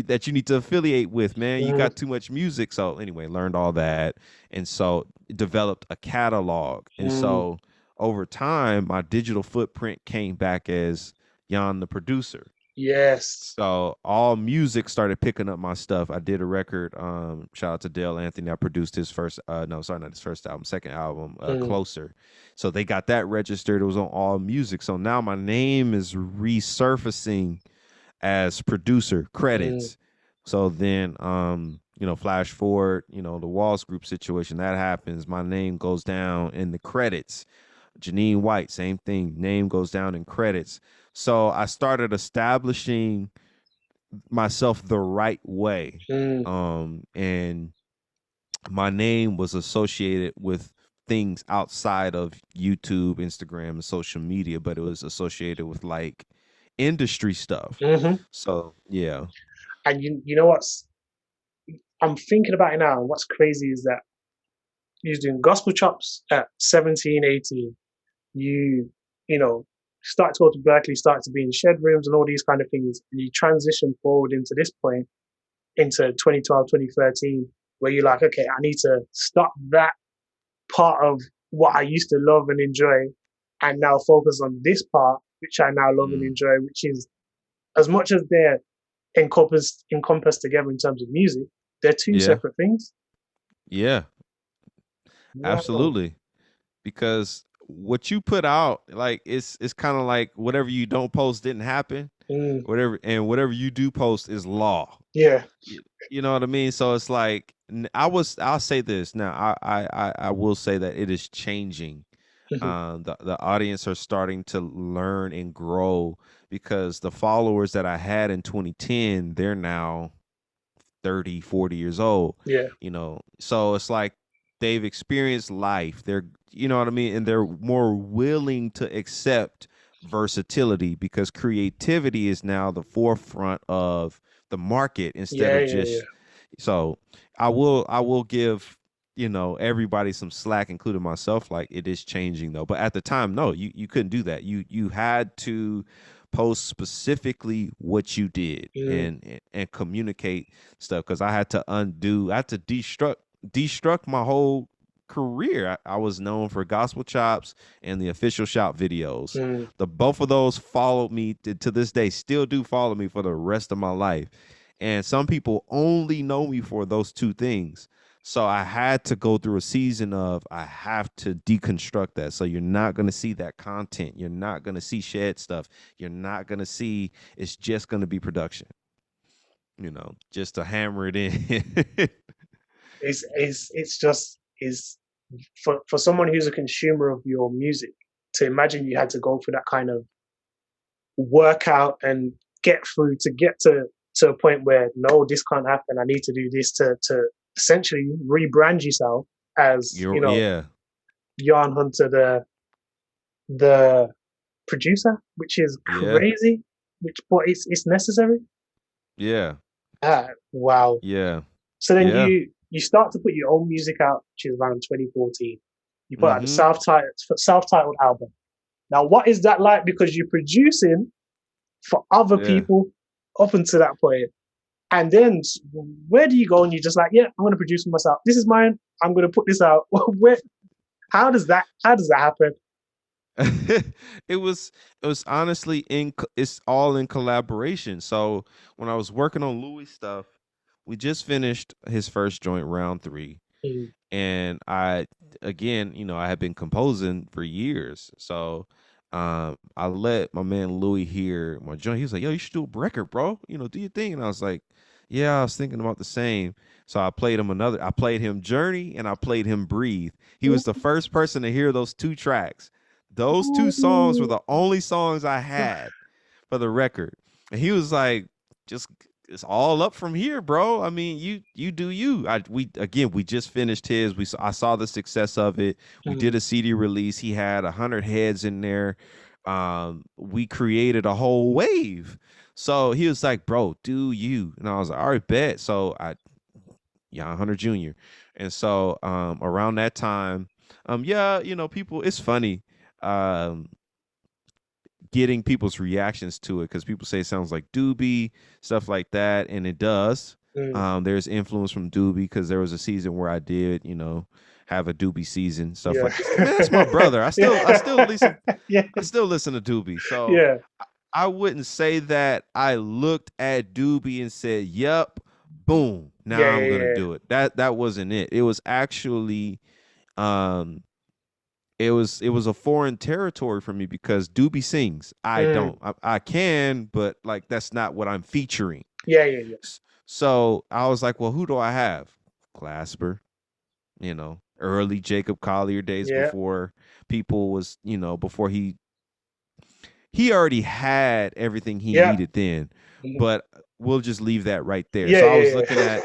that you need to affiliate with, man. You Mm. got too much music. So anyway, learned all that, and so developed a catalog. And Mm. so over time, my digital footprint came back as Jan the producer. Yes. So all music started picking up my stuff. I did a record. Shout out to Dale Anthony. I produced his first. No, sorry, not his first album. Second album, Mm. Closer. So they got that registered. It was on all music. So now my name is resurfacing as producer Mm. credits. So then, flash forward. The Walls Group situation that happens. My name goes down in the credits. Janine White, same thing. Name goes down in credits. So I started establishing myself the right way. Mm. And my name was associated with things outside of YouTube, Instagram, and social media, but it was associated with like industry stuff. Hmm. So yeah. And you know what's I'm thinking about it now. What's crazy is that you was doing gospel chops at 17, 18. You, you know, start to go to Berkeley, start to be in shed rooms and all these kind of things. And you transition forward into this point, into 2012, 2013, where you're like, okay, I need to stop that part of what I used to love and enjoy and now focus on this part, which I now love and Mm, enjoy, which is as much as they're encompassed together in terms of music, they're two yeah. separate things. Yeah. Wow. Absolutely. Because what you put out, like it's kind of like whatever you don't post didn't happen. Mm. Whatever you do post is law. Yeah. You know what I mean? So it's like I'll say this now. I will say that it is changing. Mhm. The audience are starting to learn and grow because the followers that I had in 2010, they're now 30, 40 years old, Yeah. so it's like they've experienced life. They're, you know what I mean, and they're more willing to accept versatility because creativity is now the forefront of the market instead Yeah. of Yeah. Yeah. just. So I will give everybody some slack, including myself. Like, it is changing though, but at the time, no, you couldn't do that. You had to post specifically what you did Mm. and communicate stuff, because I had to destruct my whole career. I was known for gospel chops and the official shop videos. Mm. The both of those followed me to this day, still do follow me for the rest of my life. And some people only know me for those two things. So I had to go through a season of I have to deconstruct that. So you're not going to see that content. You're not going to see shed stuff. You're not going to see, it's just going to be production, just to hammer it in. It's just is for someone who's a consumer of your music to imagine you had to go through that kind of workout and get through to get to a point where no, this can't happen. I need to do this to essentially rebrand yourself as Yeah, Jan Hunter, the producer, which is yeah, crazy. Which but it's necessary. yeah, Wow. yeah, So then yeah. you start to put your own music out, which is around 2014. You put out the Mm-hmm. self-titled album. Now, what is that like? Because you're producing for other Yeah. people up until that point. And then where do you go and you're just like, yeah, I'm going to produce for myself. This is mine. I'm going to put this out. Where? How does that happen? it was honestly it's all in collaboration. So when I was working on Louis stuff, we just finished his first joint, round 3. Mm. And I had been composing for years. So I let my man Louis hear my joint. He was like, yo, you should do a record, bro. Do your thing. And I was like, yeah, I was thinking about the same. So I played him Journey and I played him Breathe. He was the first person to hear those two tracks. Those two songs were Ooh. the only songs I had for the record. And he was like, just it's all up from here, bro. I mean, you do you. We just finished his. I saw the success of it. We did a CD release. He had 100 heads in there. We created a whole wave. So he was like, bro, do you? And I was like, all right, bet. So Hunter Jr. And so around that time, yeah, people, it's funny. Um, Getting people's reactions to it because people say it sounds like Doobie, stuff like that, and it does. There's influence from Doobie because there was a season where I did, have a Doobie season, stuff Yeah. like that. Man, that's my brother. I still listen. Yeah. I still listen to Doobie. So Yeah. I wouldn't say that I looked at Doobie and said, "Yup, boom, Yeah. now I'm gonna Yeah. do it." That wasn't it. It was actually um it was a foreign territory for me because Doobie sings. I Mm. don't. I can, but like that's not what I'm featuring. Yeah. Yeah. Yeah. So I was like, well, who do I have? Clasper, early Jacob Collier days Yeah. before people was, before he already had everything he Yeah. needed then. Mhm. But we'll just leave that right there. Yeah. So I was Yeah. looking at,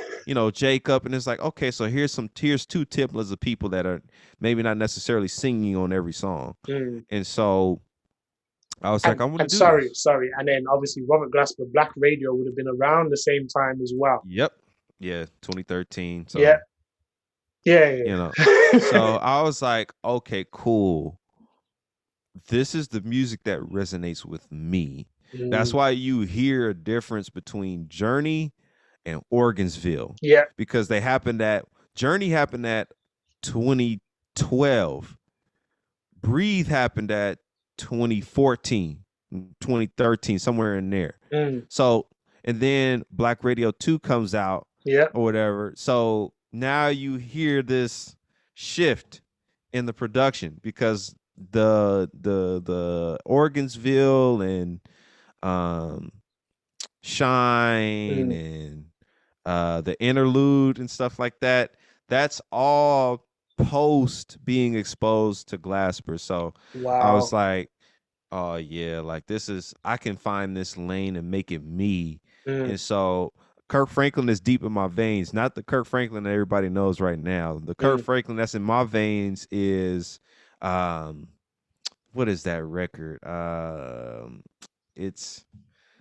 Jacob, and it's like, okay, so here's two templates of people that are maybe not necessarily singing on every song. Mm. And so I was like, And I want to and do sorry, this. sorry. And then obviously Robert Glasper, Black Radio would have been around the same time as well. Yep. Yeah, 2013. Yeah. So, Yeah. so Yeah. I was like, okay, cool. This is the music that resonates with me. That's Mm. why you hear a difference between Journey and Organsville Yeah. because Journey happened at 2012. Breathe happened at 2014, 2013, somewhere in there. Mm. So, and then Black Radio 2 comes out Yeah. or whatever. So now you hear this shift in the production because the Organsville and um Shine Mm. and the interlude and stuff like that, that's all post being exposed to Glasper. So I was Wow. like, oh yeah, like I can find this lane and make it me. Mm. And so Kirk Franklin is deep in my veins, not the Kirk Franklin that everybody knows right now. The Kirk Mm. Franklin that's in my veins is um what is that record? It's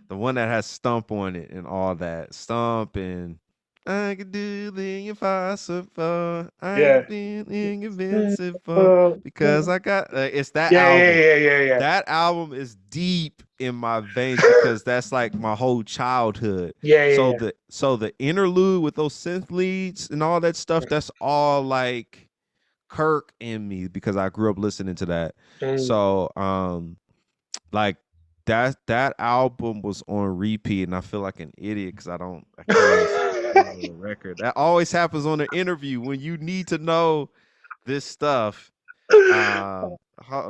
the one that has Stump on it and all that. Stump and I could do the impossible. I Yeah. could be invincible because I got it's that Yeah. Yeah. album. Yeah. Yeah. Yeah. That album is deep in my veins because that's like my whole childhood. Yeah. So Yeah. the interlude with those synth leads and all that stuff, that's all like Kirk in me because I grew up listening to that. Mm. So like that album was on repeat and I feel like an idiot because I can't even say the name of the record. That always happens on an interview when you need to know this stuff. Hold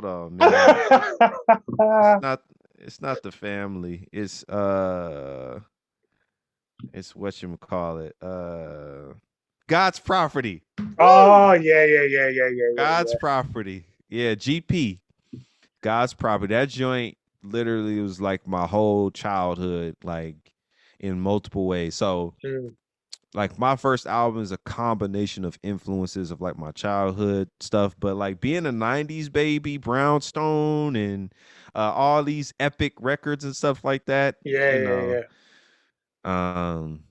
on, man. It's not it's not the family. It's whatchamacallit. God's Property. Woo! Oh yeah, yeah, yeah, yeah, yeah, yeah, God's yeah. Property. Yeah, GP. God's Property. That joint literally was like my whole childhood, like in multiple ways. So, Mm. like my first album is a combination of influences of like my childhood stuff, but like being a '90s baby, Brownstone, and all these epic records and stuff like that, Yeah, yeah, yeah. um,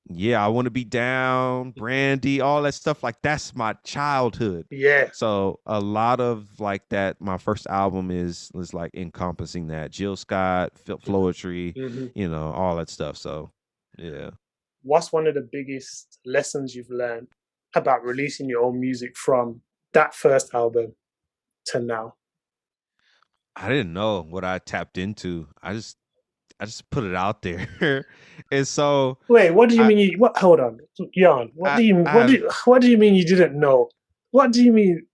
yeah, I want to be down, Brandy, all that stuff. Like that's my childhood. Yeah. So a lot of like that. My first album is like encompassing that. Jill Scott, Floetry, Mm-hmm. all that stuff. So yeah, What's one of the biggest lessons you've learned about releasing your own music from that first album to now? I didn't know what I tapped into. I just put it out there, and so Wait, what do you I mean? What? Hold on, Jan. I I What do you mean you didn't know? What do you mean?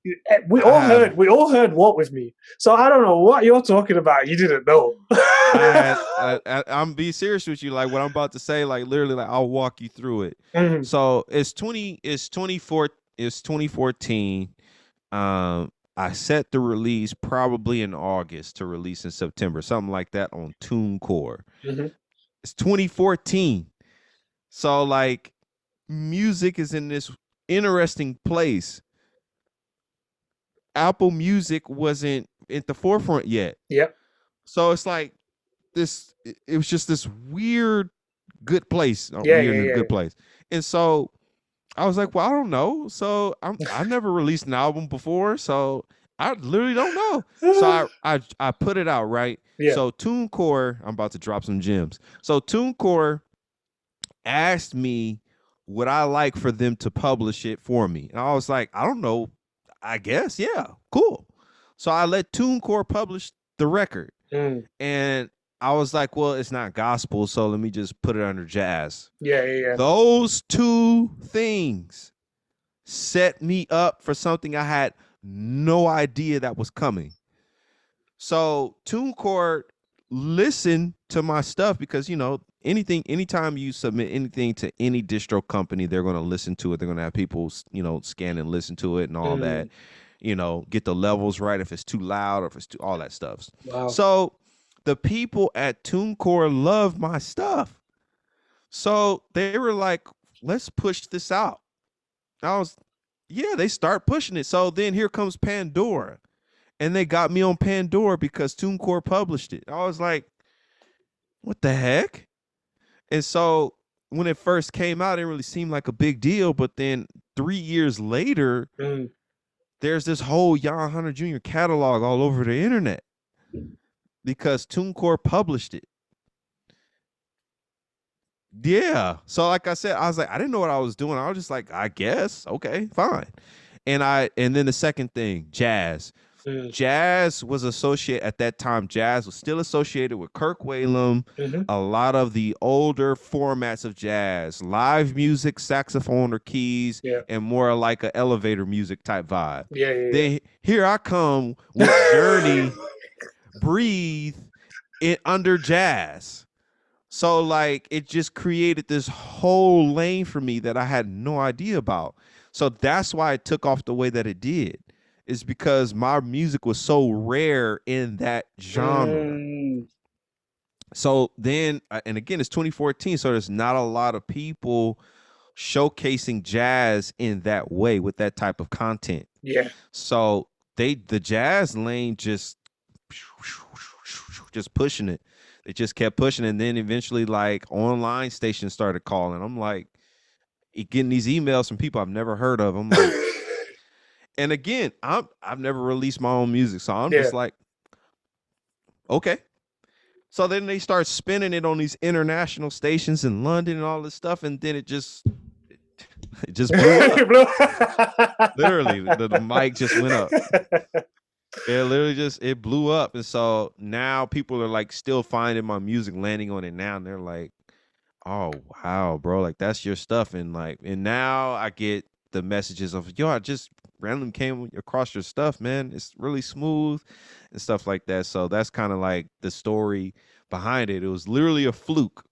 We I all have heard. We all heard "Walk with Me." So I don't know what you're talking about. You didn't know. I'm being serious with you. Like what I'm about to say, like literally, like I'll walk you through it. Mhm. So it's 2014. I set the release probably in August to release in September, something like that on TuneCore. Mhm. It's 2014. So like music is in this interesting place. Apple Music wasn't at the forefront yet. Yep. So it's like this it was just this weird good place, Yeah. weird Yeah. in a Yeah. good place. And so I was like, well, I don't know. So I never released an album before, so I literally don't know. So I put it out, right? Yeah. So TuneCore, I'm about to drop some gems. So TuneCore asked me would I like for them to publish it for me. And I was like, I don't know. I guess, yeah, cool. So I let TuneCore publish the record. Mm. And I was like, well, it's not gospel, so let me just put it under jazz. Yeah. Yeah. Yeah. Those two things set me up for something I had no idea that was coming. So TuneCore listened to my stuff because, you know, anytime you submit anything to any distro company, they're going to listen to it. They're going to have people, you know, scan and listen to it and all that, you know, get the levels right if it's too loud or if it's too, all that stuff. Wow. So the people at TuneCore love my stuff. So they were like, let's push this out. They start pushing it. So then here comes Pandora. And they got me on Pandora because TuneCore published it. I was like, what the heck? And so when it first came out, it really seemed like a big deal. But then 3 years later, there's this whole Jan Hunter Jr. catalog all over the internet because TuneCore published it. Yeah. So like I said, I was like, I didn't know what I was doing. I was just like, I guess. Okay, fine. And then the second thing, jazz. Jazz was associated at that time. Jazz was still associated with Kirk Whalum, a lot of the older formats of jazz, live music, saxophone or keys, and more like an elevator music type vibe. Then here I come with Journey, Breathe, it under jazz. So like it just created this whole lane for me that I had no idea about. So that's why it took off the way that it did. Is because my music was so rare in that genre. So then, and again, it's 2014, so there's not a lot of people showcasing jazz in that way with that type of content. Yeah. So the jazz lane just pushing it. They just kept pushing, and then eventually, like online stations started calling. I'm like, getting these emails from people I've never heard of. I'm like. And again, I've never released my own music, so I'm just like, okay. So then they start spinning it on these international stations in London and all this stuff, and then it just blew up. Literally, the mic just went up. It literally it blew up, and so now people are like still finding my music, landing on it now, and they're like, oh wow, bro, like that's your stuff, and now I get the messages of, yo, I just randomly came across your stuff, man. It's really smooth and stuff like that. So that's kind of like the story behind it. It was literally a fluke.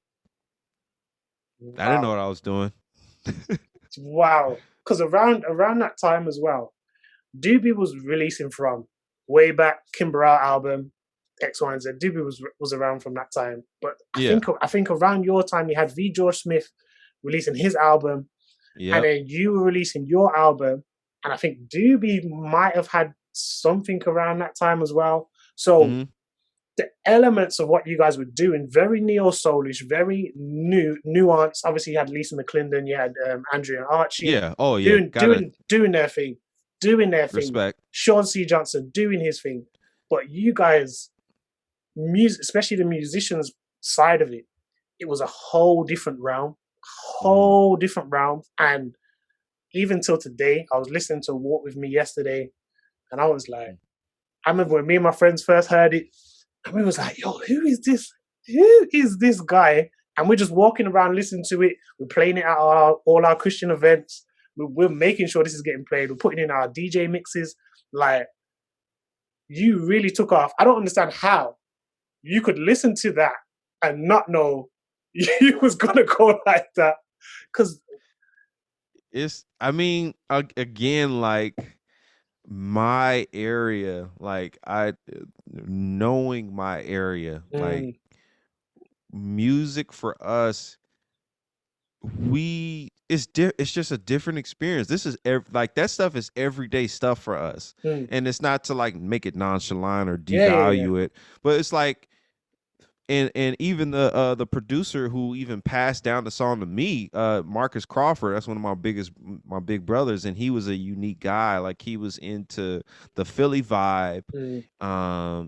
Wow. I didn't know what I was doing. Wow. Because around that time as well, Doobie was releasing from way back, Kimberal album, X, Y, and Z. Doobie was around from that time. But I think around your time, you had V. George Smith releasing his album. And then you were releasing your album, and I think Doobie might have had something around that time as well. So the elements of what you guys were doing, very neo-soulish, very nuanced. Obviously, you had Lisa McClendon, you had Andrea and Archie. Yeah, oh yeah. Doing their thing. Respect. Sean C. Johnson doing his thing. But you guys, music, especially the musicians side of it, it was a whole different realm. And even till today, I was listening to Walk With Me yesterday, and I was like, I remember when me and my friends first heard it, and we was like, yo, who is this guy? And we're just walking around listening to it. We're playing it at all our Christian events, We're making sure this is getting played. We're putting in our DJ mixes. Like, you really took off. I don't understand how you could listen to that and not know you was gonna go like that. Because It's, I mean, again, like my area, like knowing my area, like mm, music for us, it's just a different experience. This is like that stuff is everyday stuff for us, mm, and it's not to like make it nonchalant or yeah, yeah, yeah. devalue it, but it's like, and even the producer who even passed down the song to me, Marcus Crawford, that's one of my big brothers, and he was a unique guy. Like he was into the Philly vibe, Mm,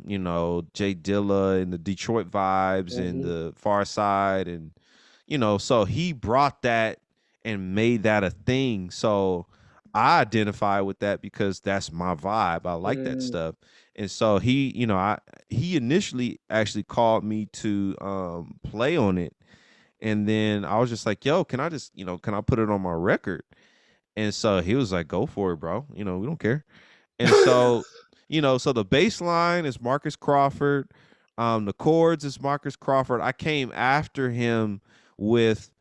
you know, Jay Dilla and the Detroit vibes and mhm, the Far Side, and you know, so he brought that and made that a thing. So I identify with that because that's my vibe. I like that mm, stuff. And so he, you know, he initially actually called me to play on it. And then I was just like, yo, can I just, you know, can I put it on my record? And so he was like, go for it, bro. You know, we don't care. And so, you know, so the bass line is Marcus Crawford. The chords is Marcus Crawford. I came after him with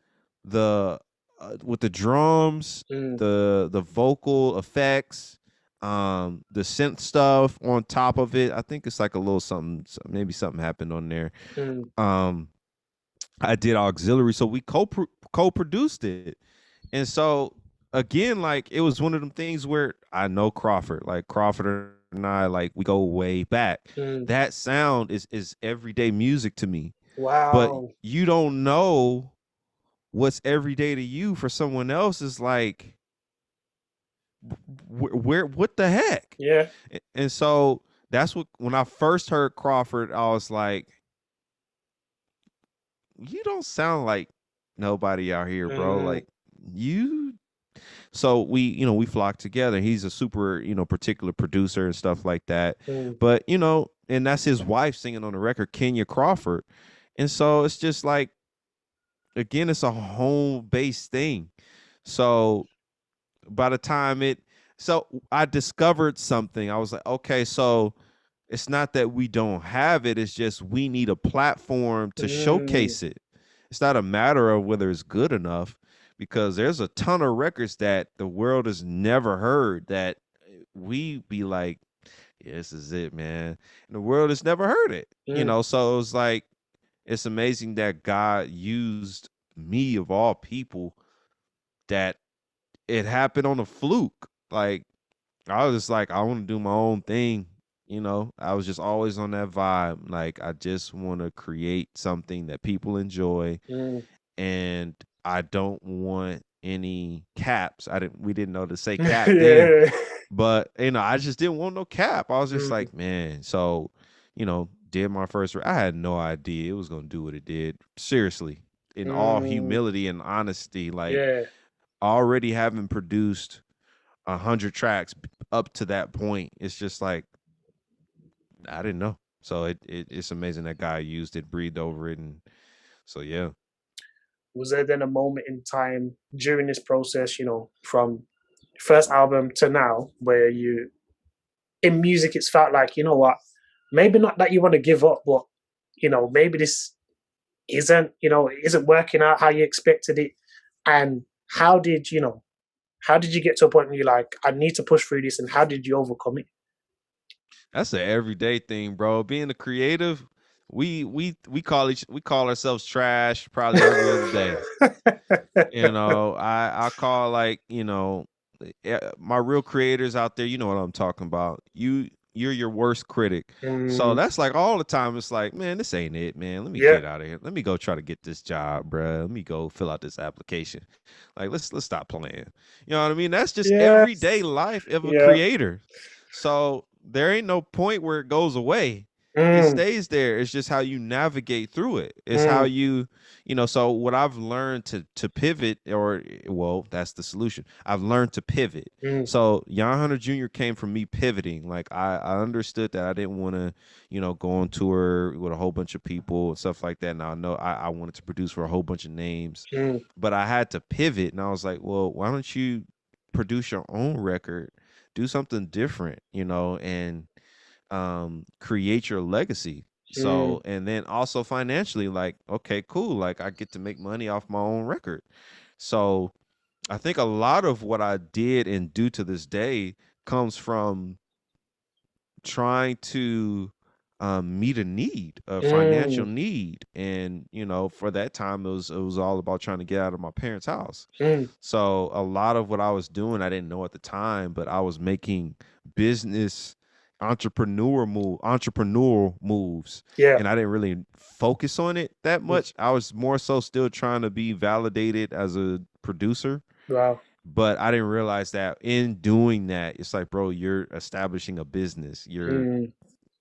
with the drums, mm, the vocal effects, the synth stuff on top of it. I think it's like a little something, maybe something happened on there. mm, Um, I did auxiliary, so we co-produced it. And so again, like it was one of them things where I know Crawford, like Crawford and I, like we go way back. mm. That sound is everyday music to me. But Wow. you don't know what's everyday to you for someone else is like where what the heck? Yeah. And so that's what, when I first heard Crawford, I was like, you don't sound like nobody out here, bro. Mm, Like you. So we, you know, we flocked together. He's a super, you know, particular producer and stuff like that. mm, But, you know, and that's his wife singing on the record, Kenya Crawford. And so it's just like, again, it's a home based thing. So by the time so I discovered something. I was like, okay, so it's not that we don't have it, it's just we need a platform to mm, showcase it. It's not a matter of whether it's good enough, because there's a ton of records that the world has never heard that we be like, yeah, this is it, man. And the world has never heard it. You mm, know, so it's like it's amazing that God used me of all people, that it happened on a fluke. Like I was just like, I want to do my own thing. You know, I was just always on that vibe. Like, I just want to create something that people enjoy, mm. and I don't want any caps. We didn't know to say cap then, Yeah. but you know, I just didn't want no cap. I was just Mm, like, man. So, you know, did my first. I had no idea it was gonna do what it did. Seriously, in all mm, humility and honesty, like yeah. already having produced 100 tracks up to that point, it's just like I didn't know. So it's amazing that guy used it, breathed over it, and so yeah. Was there then a moment in time during this process, from first album to now, where in music, it's felt like, you know what, maybe not that you want to give up, but, maybe this isn't working out how you expected it. And how did you get to a point where you're like, I need to push through this, and how did you overcome That's an everyday thing, bro. Being a creative, we call ourselves trash probably every other day. it? You know, I call, like, you know, my real creators out there, you know what I'm talking about. You're your worst critic. So Mm, that's like all the time. It's like, man, this ain't it, man. Let me yeah, get out of here. Let me go try to get this job, bruh. Let me go fill out this application. Like, let's stop playing. You know what I mean? That's just everyday yes, life of a yeah, creator. So there ain't no point where it goes away. It mm, stays there. It's just how you navigate through it. It's how mm, you know, so what I've learned to pivot, or well, that's the solution. I've learned to pivot. mm, So Jan Hunter Jr. came from me pivoting. Like I understood that I didn't want to, you know, go on tour with a whole bunch of people and stuff like that. Now I know I wanted to produce for a whole bunch of names, mm, but I had to pivot, and I was like, well, why don't you produce your own record, do something different, and create your legacy. Mm, So, and then also financially, like, okay, cool, like I get to make money off my own record. So I think a lot of what I did and do to this day comes from trying to meet a need, a financial mm, need. And for that time, it was all about trying to get out of my parents' house. mm. So a lot of what I was doing, I didn't know at the time, but I was making business entrepreneurial moves, Yeah. and I didn't really focus on it that Mm. much. I was more so still trying to be validated as a producer, Wow. but I didn't realize that in doing that, it's like, bro, you're establishing a business. You're Mm,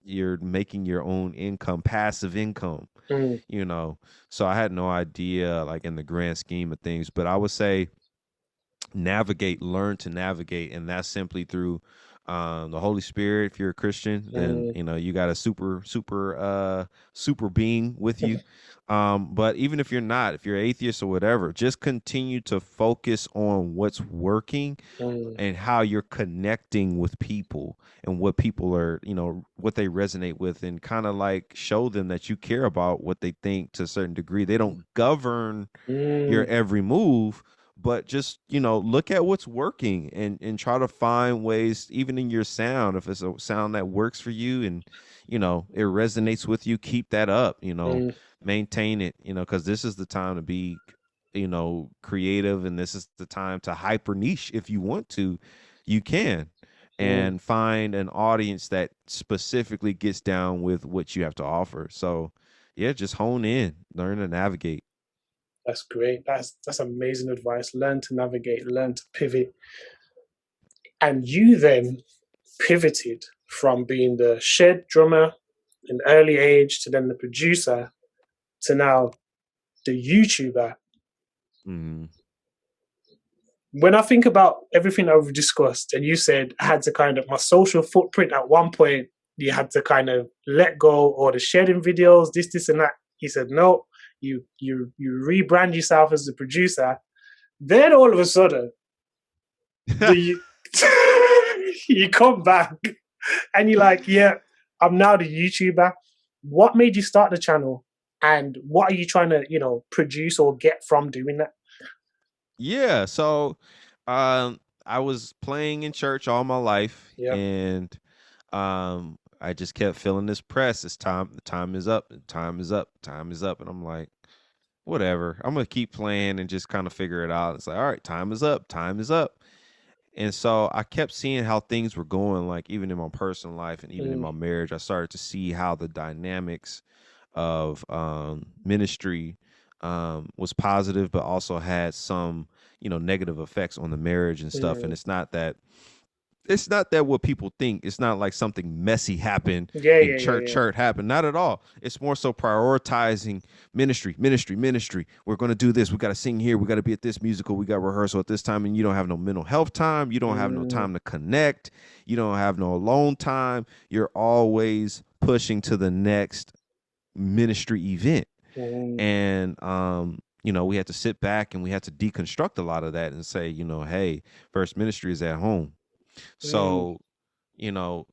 you're making your own income, passive income, mm, you know. So I had no idea, like, in the grand scheme of things. But I would say learn to navigate, and that's simply through the Holy Spirit. If you're a Christian, then mm, you got a super being with you. But even if you're not, if you're atheist or whatever, just continue to focus on what's working mm, and how you're connecting with people and what people are, what they resonate with, and kind of like show them that you care about what they think to a certain degree. They don't govern your mm, every move, but just look at what's working and try to find ways, even in your sound, if it's a sound that works for you and it resonates with you, keep that up, mm, maintain it, because this is the time to be creative, and this is the time to hyper niche. If you want to, you can, mm. and find an audience that specifically gets down with what you have to offer. So yeah, just hone in, learn to navigate. That's great. That's amazing advice. Learn to navigate, learn to pivot. And you then pivoted from being the shed drummer in early age to then the producer to now the YouTuber. Mm-hmm. When I think about everything that we've discussed, and you said I had to kind of my social footprint at one point, you had to kind of let go, or the shedding videos, this, and that. He said, no, you rebrand yourself as the producer. Then all of a sudden, the you come back and you're like, yeah, I'm now the YouTuber. What made you start the channel? And what are you trying to, produce or get from doing that? Yeah, so I was playing in church all my life, Yeah. and I just kept feeling this press. It's time, the time is up, the time is up, time is up. And I'm like, whatever. I'm gonna keep playing and just kind of figure it out. It's like, all right, time is up, time is up. And so I kept seeing how things were going, like even in my personal life and even in Mm, my marriage. I started to see how the dynamics of ministry was positive, but also had some, negative effects on the marriage and stuff. And mm. it's not that what people think. It's not like something messy happened Yeah, in yeah, yeah, church yeah. church happened. Not at all. It's more so prioritizing ministry. We're going to do this. We got to sing here. We got to be at this musical. We got rehearsal at this time. And you don't have no mental health time. You don't have no Mm, time to connect. You don't have no alone time. You're always pushing to the next ministry event. mm, And we had to sit back and we had to deconstruct a lot of that and say, hey, first ministry is at home. mm, So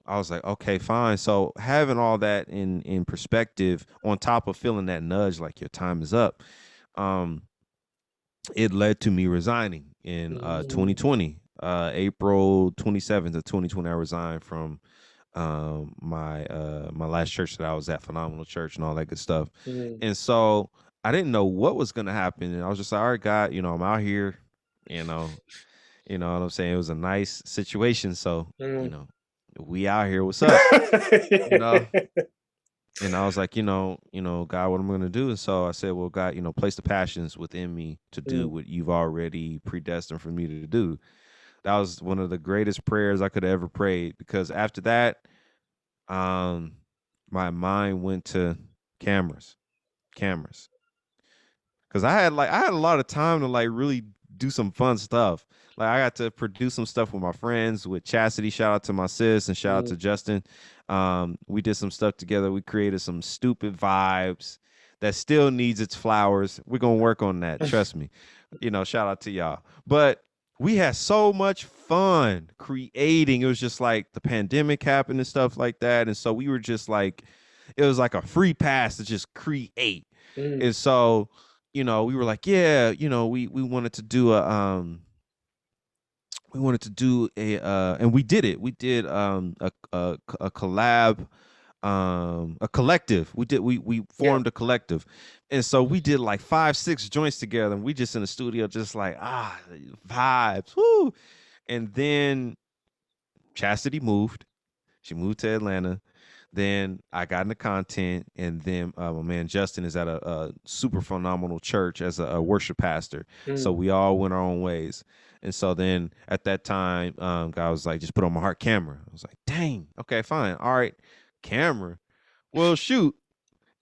I was like, okay, fine. So having all that in perspective, on top of feeling that nudge, like your time is up, um, it led to me resigning in mm, 2020, April 27th of 2020. I resigned from my last church that I was at, Phenomenal Church, and all that good stuff. mm, And so I didn't know what was gonna happen, and I was just like, all right, God, I'm out here, you know, you know what I'm saying? It was a nice situation, so mm. we out here. What's up? You know. And I was like, God, what am I gonna do? And so I said, well, God, place the passions within me to do Mm, what you've already predestined for me to do. That was one of the greatest prayers I could have ever prayed, because after that, um, my mind went to cameras, cameras, because I had a lot of time to like really do some fun stuff. Like I got to produce some stuff with my friends, with Chastity. Shout out to my sis and shout out mm. to Justin. We did some stuff together. We created some stupid vibes that still needs its flowers. We're gonna work on that. Trust me. Shout out to y'all. But we had so much fun creating. It was just like the pandemic happened and stuff like that. And so we were just like, it was like a free pass to just create. Mm. And so, we were like, yeah, we wanted to do and we did it. We did a collab, a collective. We Yeah. formed a collective. And so we did like 5 6 joints together, and we just in the studio just like vibes. Woo. And then Chastity moved. She moved to Atlanta. Then I got into content, and then my man Justin is at a super phenomenal church as a worship pastor. So Mm. we all went our own ways. And so then at that time, God was like, just put on my heart camera. I was like, dang, okay, fine. All right, camera. Well, shoot,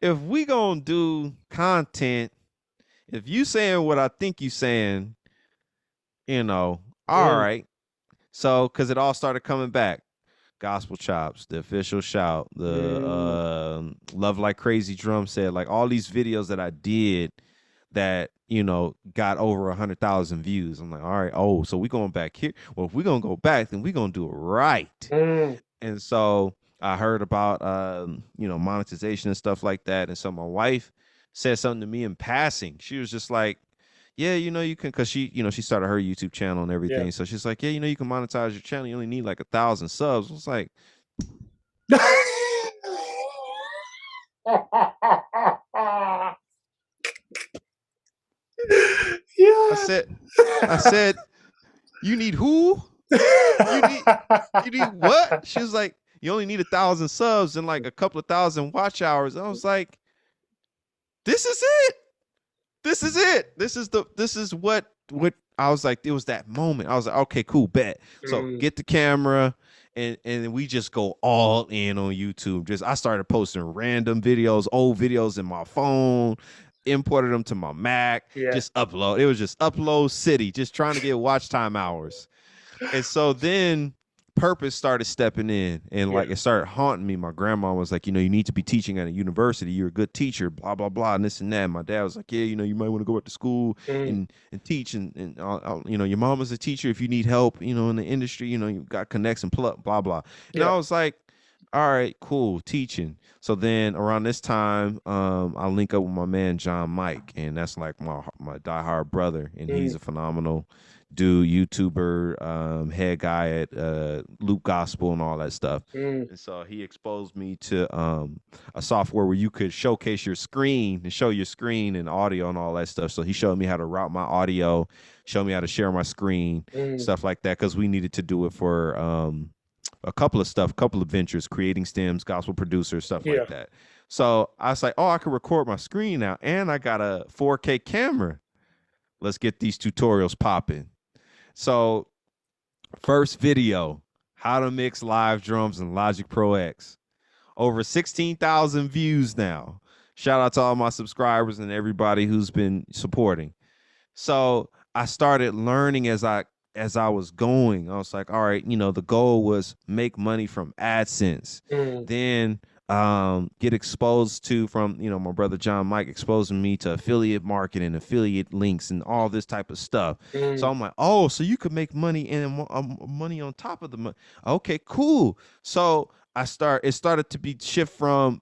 if we gonna do content, if you saying what I think you saying, all Mm. right. So, because it all started coming back. Gospel Chops, the official shout, the Mm. Love Like Crazy drum set, like all these videos that I did that got over 100,000 views. I'm like, all right, so we going back here. Well, if we're gonna go back, then we're gonna do it right. Mm. And so I heard about monetization and stuff like that. And so my wife said something to me in passing. She was just like, yeah, you can, because she started her YouTube channel and Yeah. everything. So she's like, yeah, you can monetize your channel. You only need like 1,000 subs. I was like, Yeah. I said, you need who? You need what? She was like, you only need 1,000 subs and like a couple of thousand watch hours. I was like, this is it. This is it. This is what I was like. It was that moment. I was like, okay, cool, bet. So Mm. get the camera, and we just go all in on YouTube. I started posting random videos, old videos in my phone, imported them to my Mac, Yeah. just upload. It was just upload city, just trying to get watch time hours. And so then purpose started stepping in, and Yeah. like it started haunting me. My grandma was like, you need to be teaching at a university. You're a good teacher, blah, blah, blah, and this and that. And my dad was like, yeah, you might want to go back to school Mm. and teach. And your mom is a teacher. If you need help, in the industry, you've got connects and blah, blah, blah. And Yeah. I was like, all right, cool, teaching. So then around this time, I link up with my man John Mike, and that's like my diehard brother, and he's Mm. a phenomenal dude, YouTuber, head guy at Loop Gospel and all that stuff. Mm. And so he exposed me to a software where you could showcase your screen and show your screen and audio and all that stuff. So he showed me how to route my audio, showed me how to share my screen, Mm. stuff like that, because we needed to do it for a couple of ventures, creating stems, gospel producers, stuff Yeah. like that. So I was like, I can record my screen now, and I got a 4K camera. Let's get these tutorials popping. So first video, how to mix live drums in Logic Pro X. Over 16,000 views now. Shout out to all my subscribers and everybody who's been supporting. So I started learning as I was going. I was like, all right, the goal was make money from AdSense. Mm. Then get exposed to from my brother John Mike exposing me to affiliate marketing, affiliate links, and all this type of stuff. Mm. So I'm like, so you could make money and money on top of the money. Okay, cool. So it started to be shift from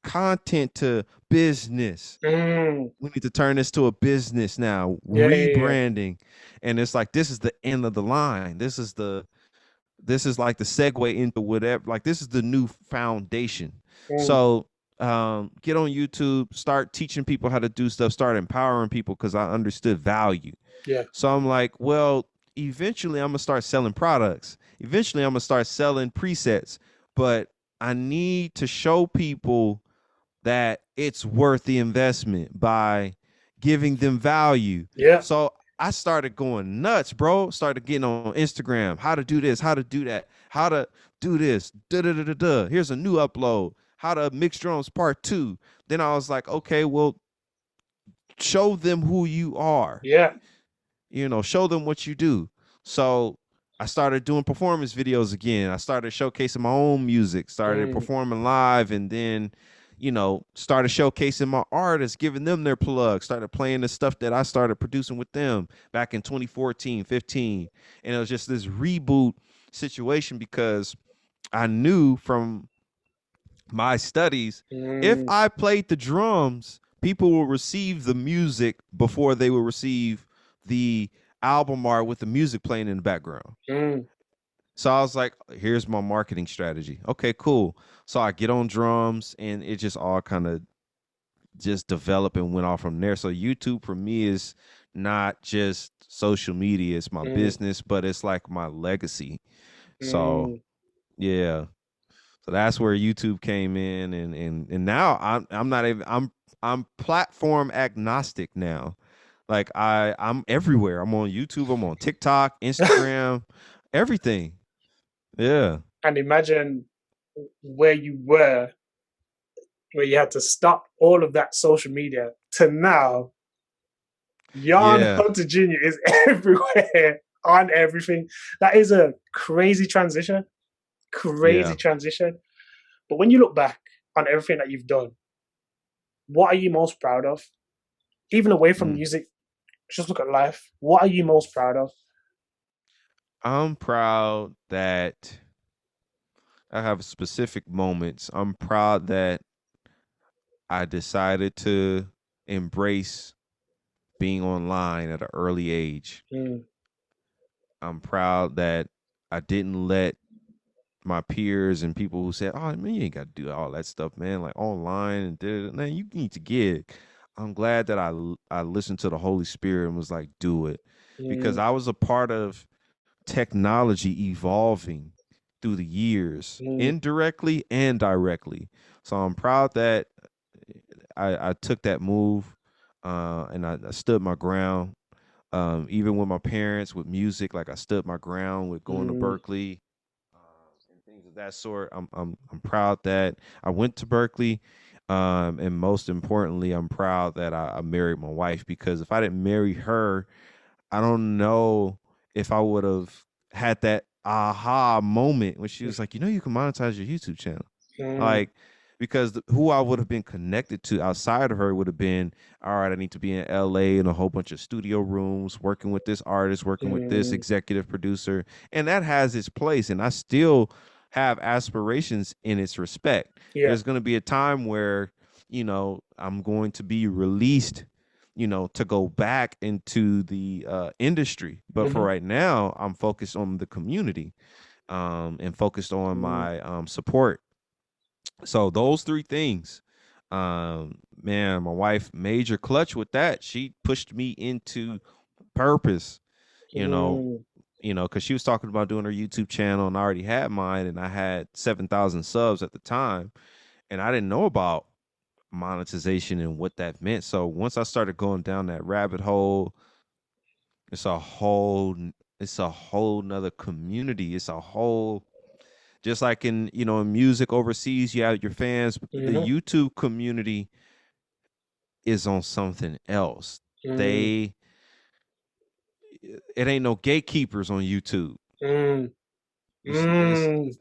content to business. Mm. We need to turn this to a business now, Yeah. rebranding. And it's like, this is the end of the line. This is like the segue into whatever, like this is the new foundation. Mm. So get on YouTube, start teaching people how to do stuff, start empowering people, because I understood value. Yeah. So I'm like, well, eventually I'm gonna start selling products. Eventually I'm gonna start selling presets, but I need to show people that it's worth the investment by giving them value. Yeah. So I started going nuts, bro. Started getting on Instagram, how to do this, how to do that, how to do this. Here's a new upload. How to mix drums part 2. Then I was like, okay, well, show them who you are. Yeah. Show them what you do. So I started doing performance videos again. I started showcasing my own music, started performing live, and then started showcasing my artists, giving them their plug, started playing the stuff that I started producing with them back in 2014, 15. And it was just this reboot situation because I knew from my studies, if Mm, I played the drums, people will receive the music before they will receive the album art with the music playing in the background. mm, So I was like, here's my marketing strategy. Okay, cool. So I get on drums and it just all kind of just developed and went off from there. So YouTube for me is not just social media, it's my mm, business, but it's like my legacy. So mm. yeah. So that's where YouTube came in, and now I'm not even I'm platform agnostic now. Like I'm everywhere. I'm on YouTube. I'm on TikTok, Instagram, everything. Yeah, And imagine where you were, where you had to stop all of that social media to now, Yarn yeah, Hunter Jr. is everywhere on everything. That is a crazy transition. Crazy yeah. transition. But when you look back on everything that you've done, what are you most proud of? Even away from Mm. music, just look at life. What are you most proud of? I'm proud that I have specific moments. I'm proud that I decided to embrace being online at an early age. Mm, I'm proud that I didn't let my peers and people who said, "Oh man, you ain't got to do all that stuff, man. Like online and man, you need to gig." I'm glad that I listened to the Holy Spirit and was like, "Do it," because mm, I was a part of technology evolving through the years, mm, indirectly and directly. So I'm proud that I took that move, and I stood my ground. Even with my parents, with music, like I stood my ground with going to mm, Berklee, and things of that sort. I'm proud that I went to Berklee, and most importantly, I'm proud that I married my wife because if I didn't marry her, I don't know if I would have had that aha moment when she was like, you can monetize your YouTube channel. mm, Like, because who I would have been connected to outside of her would have been, all right, I need to be in LA in a whole bunch of studio rooms, working with this artist, working with this mm. executive producer. And that has its place. And I still have aspirations in its respect. Yeah. There's going to be a time where, I'm going to be released, to go back into the industry. But for Hmm. right now, I'm focused on the community, and focused on Mm, my support. So those three things, man, my wife major clutch with that. She pushed me into purpose, you know, mm, because she was talking about doing her YouTube channel, and I already had mine, and I had 7,000 subs at the time, and I didn't know about monetization and what that meant. So once I started going down that rabbit hole, it's a whole it's a whole nother community. It's a whole, just like in music overseas, you have your fans. The hmm. YouTube community is on something else. Mm, They it ain't no gatekeepers on YouTube. mm, It's mm.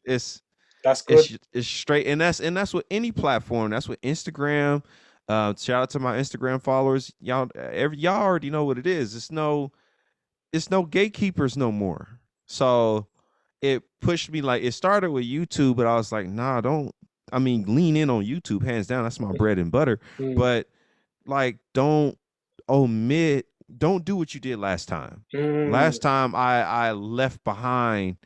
it's That's good. it's straight, and that's with any platform. That's with Instagram. Shout out to my Instagram followers. Y'all already know what it is. It's no gatekeepers no more. So it pushed me, like it started with YouTube, but I was like, nah, don't. I mean, lean in on YouTube, hands down. That's my bread and butter. Mm, But like, don't omit. Don't do what you did last time. mm, Last time I left behind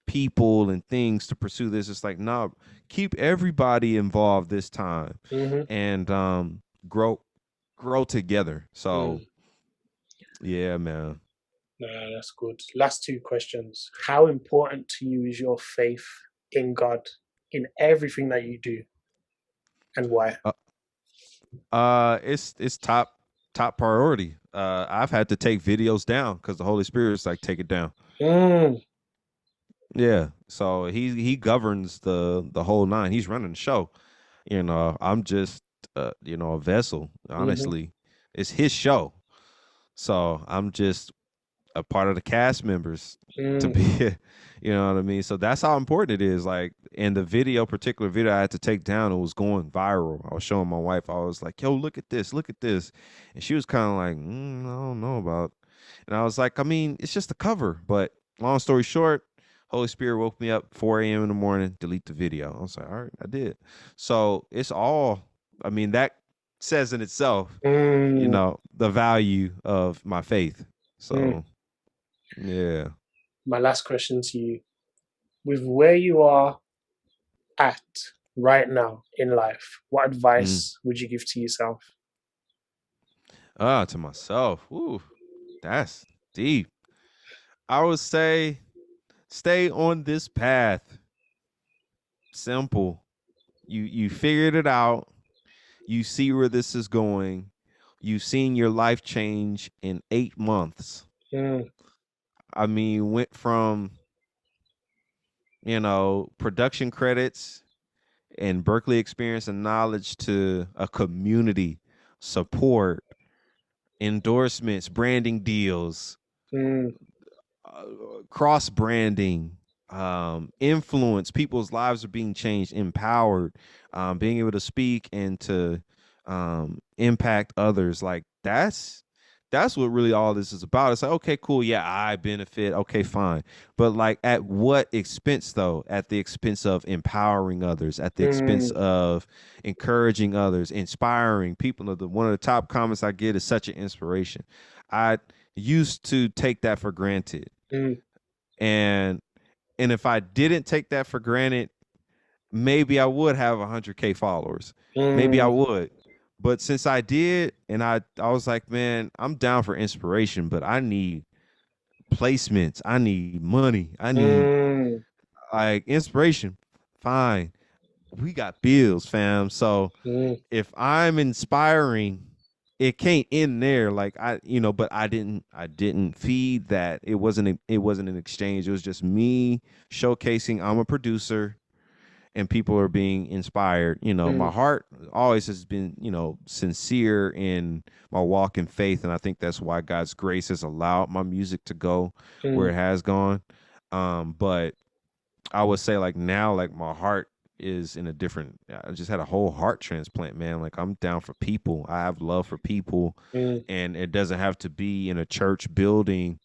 people and things to pursue this. It's like, no, keep everybody involved this time, hmm. and grow together. So Mm. yeah, man. Nah, that's good. Last two questions. How important to you is your faith in God in everything that you do, and why? Uh, it's top priority. I've had to take videos down because the Holy Spirit's like, take it down. Mm, Yeah. So he governs the whole nine. He's running the show. I'm just a vessel. hmm. Honestly, it's his show. So I'm just a part of the cast members to Mm. be, you know what I mean? So that's how important it is. Like in the particular video I had to take down, it was going viral. I was showing my wife, I was like, yo, look at this, look at this. And she was kind of like, I don't know about. And I was like, I mean, it's just a cover. But long story short, Holy Spirit woke me up 4 a.m. in the morning, delete the video. I was like, all right, I did. So it's all, I mean, that says in itself, you Mm. know, the value of my faith. Mm. So, yeah. My last question to you, with where you are at right now in life, what Mm. advice would you give to yourself? To myself. Ooh, that's deep. I would say stay on this path. Simple. You figured it out. You see where this is going. You've seen your life change in 8 months. Mm. I mean, went from, you know, production credits and Berklee experience and knowledge to a community, support, endorsements, branding deals, Mm. uh, cross branding, influence. People's lives are being changed, empowered, being able to speak and to impact others. Like that's what really all this is about. It's like, okay, cool, yeah, I benefit, okay, fine, but like at what expense though? At the expense of empowering others, at the expense Mm. of encouraging others, inspiring people. One of the top comments I get is such an inspiration. I used to take that for granted, Mm. and if I didn't take that for granted, maybe I would have 100K followers. Maybe I Mm. would. But since I did, and I was like, man, I'm down for inspiration, but I need placements. I need money. I need Mm. like inspiration. Fine. We got bills, fam. So Mm. if I'm inspiring, it can't end there. Like but I didn't feed that. It wasn't an exchange. It was just me showcasing I'm a producer and people are being inspired. My Mm. heart always has been, sincere in my walk in faith. And I think that's why God's grace has allowed my music to go where it Mm. has gone. But I would say like now, like my heart is in a different, I just had a whole heart transplant, man. Like I'm down for people. I have love for people, Mm. and it doesn't have to be in a church building.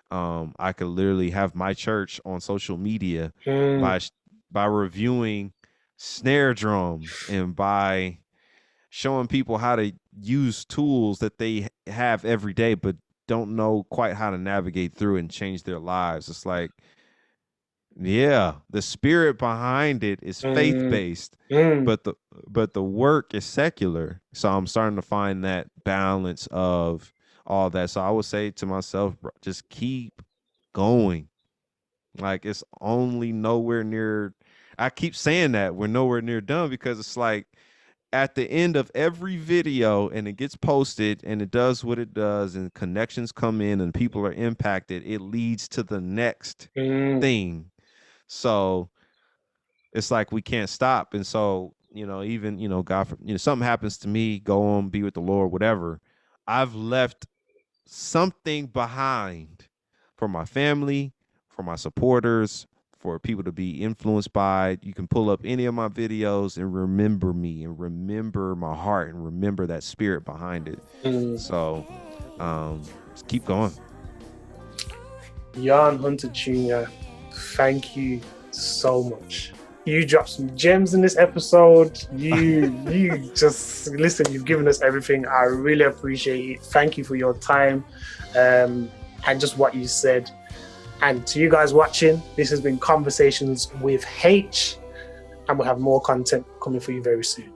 I could literally have my church on social media Mm. by reviewing snare drums and by showing people how to use tools that they have every day but don't know quite how to navigate through and change their lives. It's like, yeah, the spirit behind it is faith Mm. based, Mm. but the work is secular. So I'm starting to find that balance of all that. So I would say to myself, bro, just keep going. Like it's only nowhere near. I keep saying that we're nowhere near done because it's like at the end of every video and it gets posted and it does what it does and connections come in and people are impacted, it leads to the next Mm. thing. So it's like we can't stop. And so, even, God, something happens to me, go on, be with the Lord, whatever. I've left something behind for my family, for my supporters, for people to be influenced by. You can pull up any of my videos and remember me and remember my heart and remember that spirit behind it. Mm. So just keep going. Jan Hunter Jr., thank you so much. You dropped some gems in this episode. You just listen. You've given us everything. I really appreciate it. Thank you for your time, and just what you said. And to you guys watching, this has been Conversations with Haych, and we'll have more content coming for you very soon.